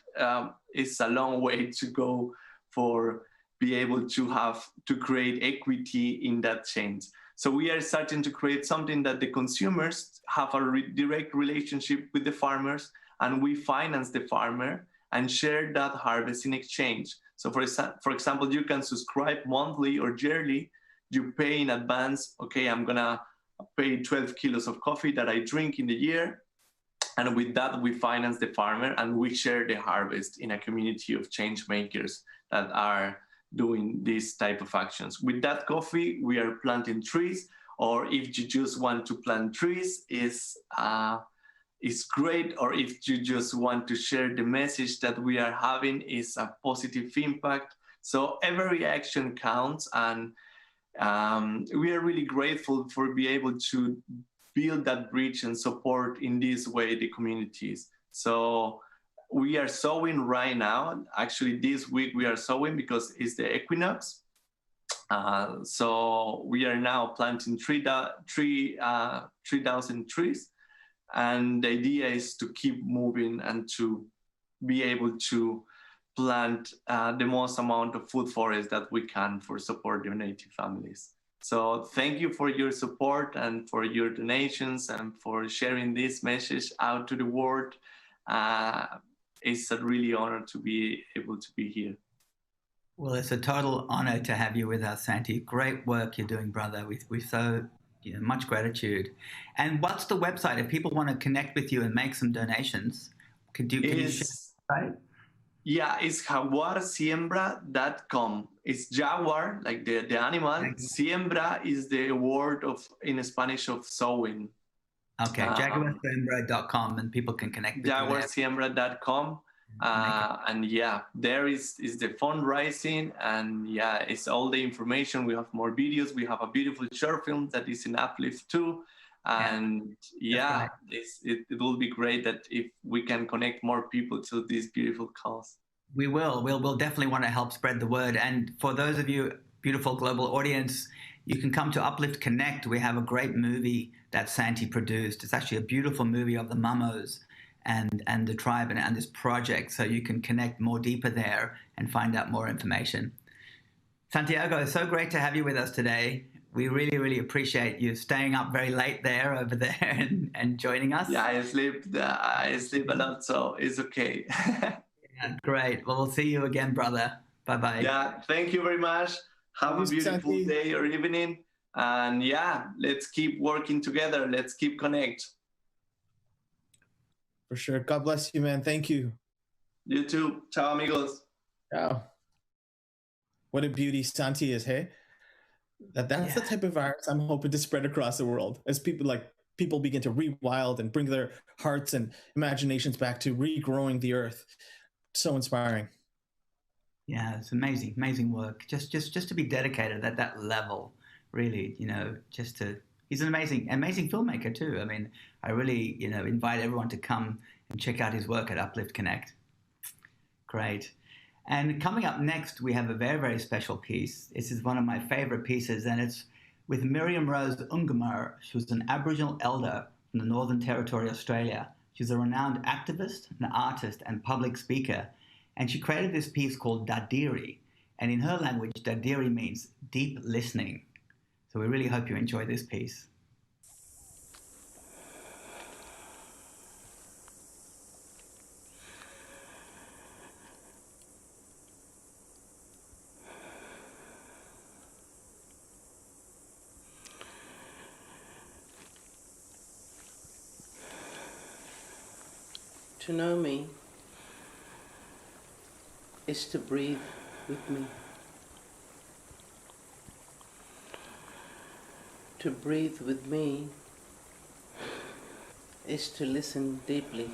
it's a long way to go for be able to create equity in that change. So we are starting to create something that the consumers have a direct relationship with the farmers, and we finance the farmer and share that harvest in exchange. So for example, you can subscribe monthly or yearly, you pay in advance, okay, I'm gonna pay 12 kilos of coffee that I drink in the year. And with that, we finance the farmer and we share the harvest in a community of change makers that are doing these type of actions. With that coffee, we are planting trees, or if you just want to plant trees, is great, or if you just want to share the message that we are having is a positive impact. So every reaction counts, and we are really grateful for being able to build that bridge and support in this way the communities. So we are sowing right now. Actually, this week we are sowing because it's the equinox. So we are now planting 3,000 trees. And the idea is to keep moving and to be able to plant the most amount of food forest that we can for support the native families. So thank you for your support and for your donations and for sharing this message out to the world. It's a really honor to be able to be here. Well, it's a total honor to have you with us, Santi. Great work you're doing, brother. With so much gratitude. And what's the website if people want to connect with you and make some donations? Can you share, right? Yeah, it's jaguarsiembra.com. It's jaguar, like the animal. Siembra is the word in Spanish of sowing. Okay, jaguarsiembra.com, and people can connect with you there. Jaguarsiembra.com. And yeah, there is the fundraising, and yeah, it's all the information. We have more videos. We have a beautiful short film that is in Uplift too. And yeah, it will be great that if we can connect more people to this beautiful cause. We will. We'll definitely want to help spread the word. And for those of you, beautiful global audience, you can come to Uplift Connect. We have a great movie that Santi produced. It's actually a beautiful movie of the Mamos and the tribe and this project. So you can connect more deeper there and find out more information. Santiago, it's so great to have you with us today. We really, really appreciate you staying up very late there over there and joining us. Yeah, I sleep a lot, so it's okay. Yeah, great. Well, we'll see you again, brother. Bye-bye. Yeah, thank you very much. Have a beautiful day or evening. And yeah, let's keep working together. Let's keep connect. For sure. God bless you, man. Thank you. You too. Ciao, amigos. Ciao. What a beauty Santi is, hey? That's the type of virus I'm hoping to spread across the world as people begin to rewild and bring their hearts and imaginations back to regrowing the earth. So inspiring. Yeah, it's amazing, amazing work. Just to be dedicated at that level, really, he's an amazing filmmaker too. I mean, I really, invite everyone to come and check out his work at Uplift Connect. Great. And coming up next, we have a very, very special piece. This is one of my favorite pieces, and it's with Miriam Rose Ungamar. She was an Aboriginal elder from the Northern Territory, Australia. She's a renowned activist, an artist, and public speaker. And she created this piece called Dadiri. And in her language, Dadiri means deep listening. So we really hope you enjoy this piece. To know me is to breathe with me. To breathe with me is to listen deeply.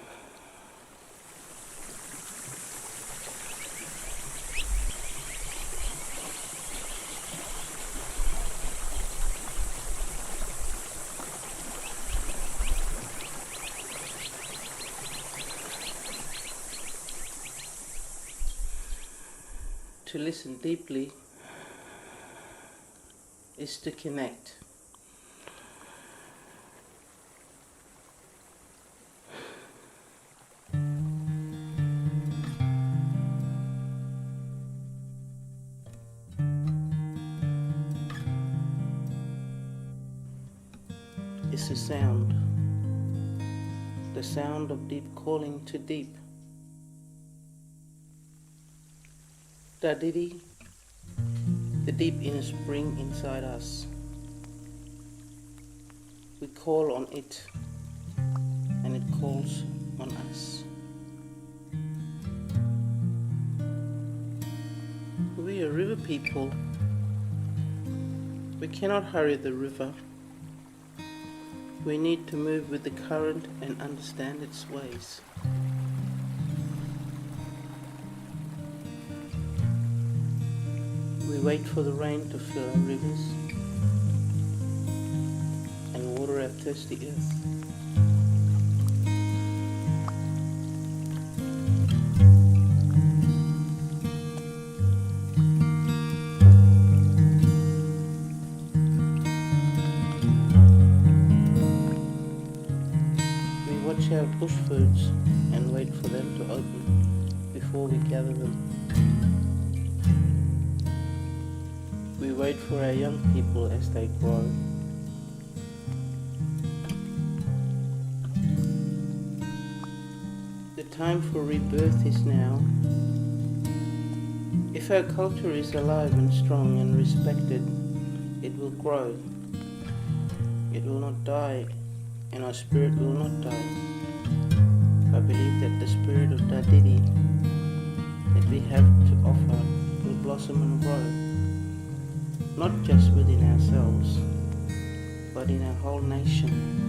To listen deeply is to connect. It's a sound, the sound of deep calling to deep. Dadiri, the deep inner spring inside us. We call on it, and it calls on us. We are river people. We cannot hurry the river. We need to move with the current and understand its ways. We wait for the rain to fill our rivers and water our thirsty earth. Our bush foods and wait for them to open before we gather them. We wait for our young people as they grow. The time for rebirth is now. If our culture is alive and strong and respected, it will grow. It will not die, and our spirit will not die. I believe that the spirit of Dadidi that we have to offer will blossom and grow, not just within ourselves, but in our whole nation.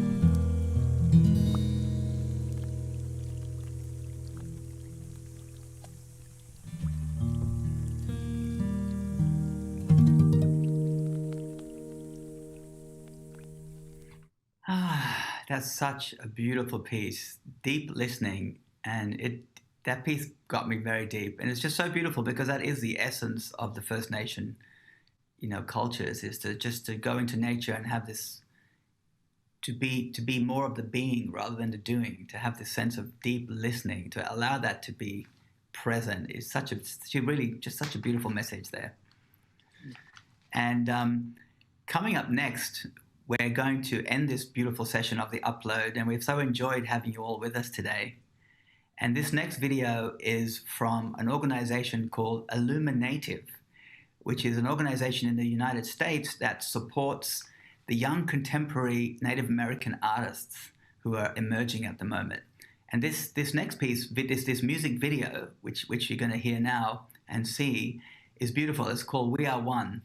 That's such a beautiful piece, deep listening, and that piece got me very deep, and it's just so beautiful because that is the essence of the First Nation, cultures, is to go into nature and have this, to be more of the being rather than the doing, to have this sense of deep listening, to allow that to be present is such a beautiful message there. And coming up next, we're going to end this beautiful session of the upload, and we've so enjoyed having you all with us today. And this next video is from an organization called Illuminating, which is an organization in the United States that supports the young contemporary Native American artists who are emerging at the moment. And this next piece, this music video, which you're going to hear now and see, is beautiful. It's called We Are One,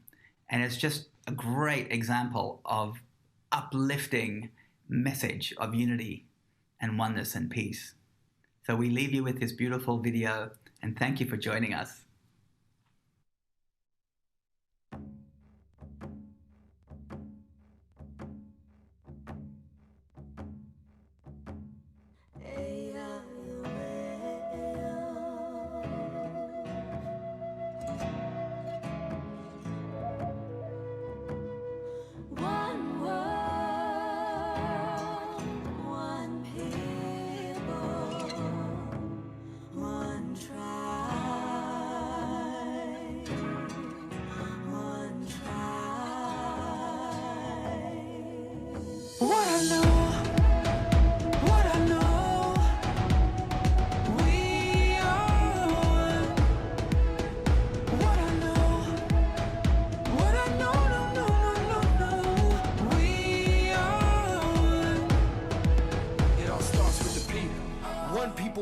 and it's just a great example of uplifting message of unity and oneness and peace. So we leave you with this beautiful video, and thank you for joining us.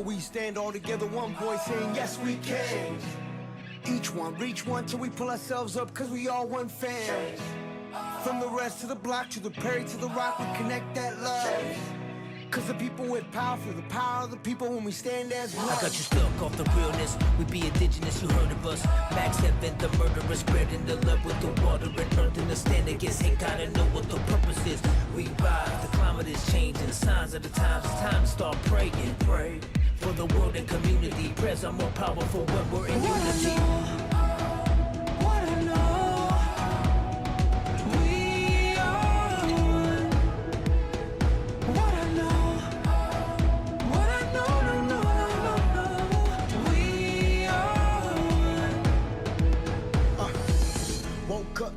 We stand all together, one voice saying yes we can. Each one, reach one till we pull ourselves up, cause we all one fam. From the rest to the block, to the Perry, to the rock, we connect that love. Cause the people with power feel the power of the people when we stand as one. I got you stuck off the realness. We be indigenous, you heard of us. Max Heaven, the murderer, spreading the love with the water and earth. And the stand against hate, gotta know what the purpose is. We rise, the climate is changing. Signs of the times, it's time to start praying. Pray for the world and community. Prayers are more powerful when we're in unity.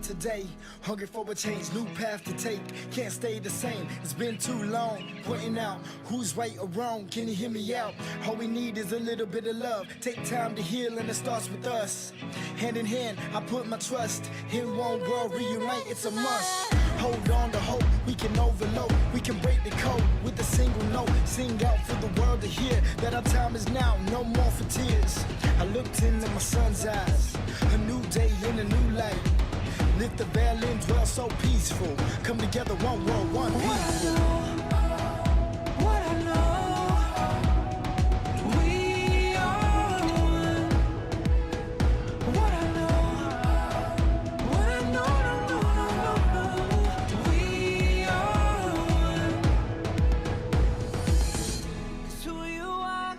Today, hungry for a change, new path to take. Can't stay the same, it's been too long. Pointing out who's right or wrong, can you hear me out? All we need is a little bit of love. Take time to heal and it starts with us. Hand in hand, I put my trust. In one world, reunite, it's a must. Hold on to hope, we can overload. We can break the code with a single note. Sing out for the world to hear that our time is now, no more for tears. I looked into my son's eyes, a new day in a new light. Lift the veil and dwell so peaceful. Come together, one world, one people. What I know, we are one. What I know, we are one. It's who you are,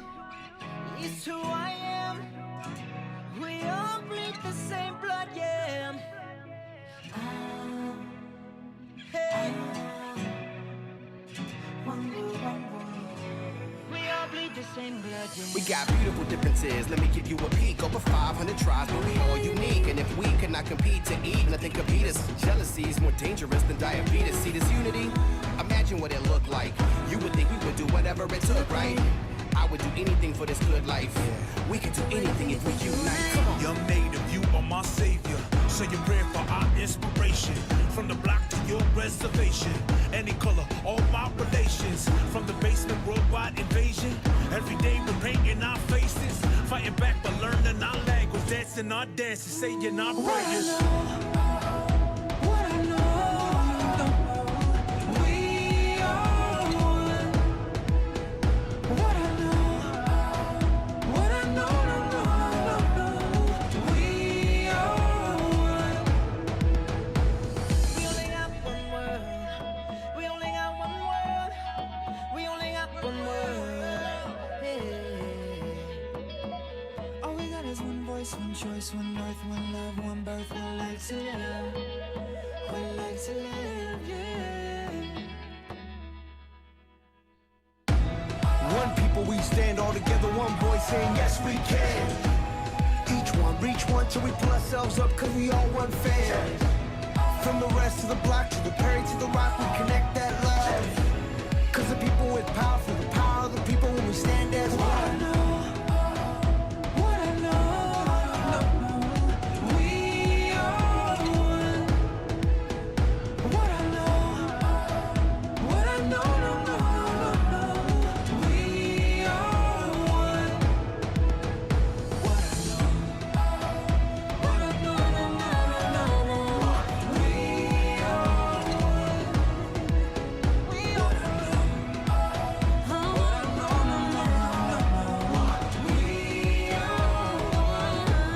it's who I am. We all bleed the same blood, yeah. Hey. We all bleed the same blood, yeah. We got beautiful differences. Let me give you a peek. Over 500 tribes, but we all unique. And if we could not compete to eat, nothing could beat us. Jealousy is more dangerous than diabetes. See this unity? Imagine what it looked like. You would think we would do whatever it took, right? I would do anything for this good life. We could do anything if we unite. Come on. Young native, you are my savior. Say your prayer for our inspiration. From the block to your reservation. Any color, all my relations. From the basement, worldwide invasion. Every day we're painting our faces. Fighting back but learning our language. Dancing our dances, saying our prayers. What I know, we are one. What I know, we are one. We only got one world. We only got one world. We only got one world. Yeah. All we got is one voice, one choice, one earth, one love, one birth, one life to live. One life to live, yeah. One people, we stand all together. One voice saying yes, we can. Each one, reach one till we pull ourselves up, cause we all one fan. From the rest of the block to the Perry to the rock, we connect that love. Cause the people with power, for the power of the people when we stand as one. What I know, we are one. What I know, we are one. What I know,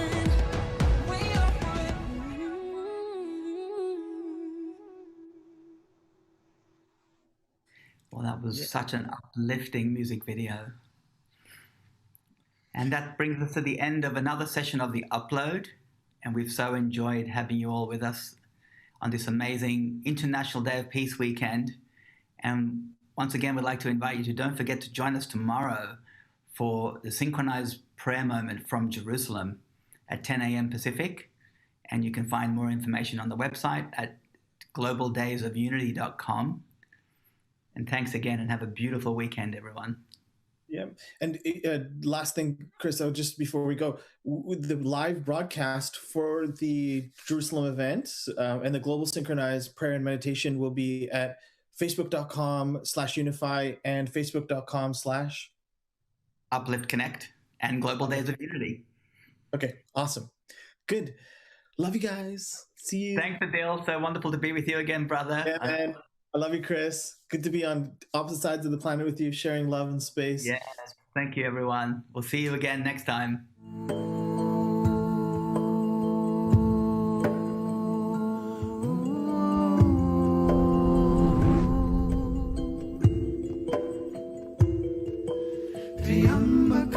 we are Well, that was such an uplifting music video. And that brings us to the end of another session of The Upload. And we've so enjoyed having you all with us on this amazing International Day of Peace weekend. And once again, we'd like to invite you to don't forget to join us tomorrow for the synchronized prayer moment from Jerusalem at 10 a.m. Pacific. And you can find more information on the website at globaldaysofunity.com. And thanks again, and have a beautiful weekend, everyone. Yeah. And last thing, Chris, just before we go, the live broadcast for the Jerusalem event and the Global Synchronized Prayer and Meditation will be at facebook.com/Unify and facebook.com/Uplift Connect and Global Days of Unity. Okay, awesome. Good. Love you guys. See you. Thanks, Adil. So wonderful to be with you again, brother. Yeah, man. I love you, Chris. Good to be on opposite sides of the planet with you, sharing love and space. Yes. Thank you, everyone. We'll see you again next time.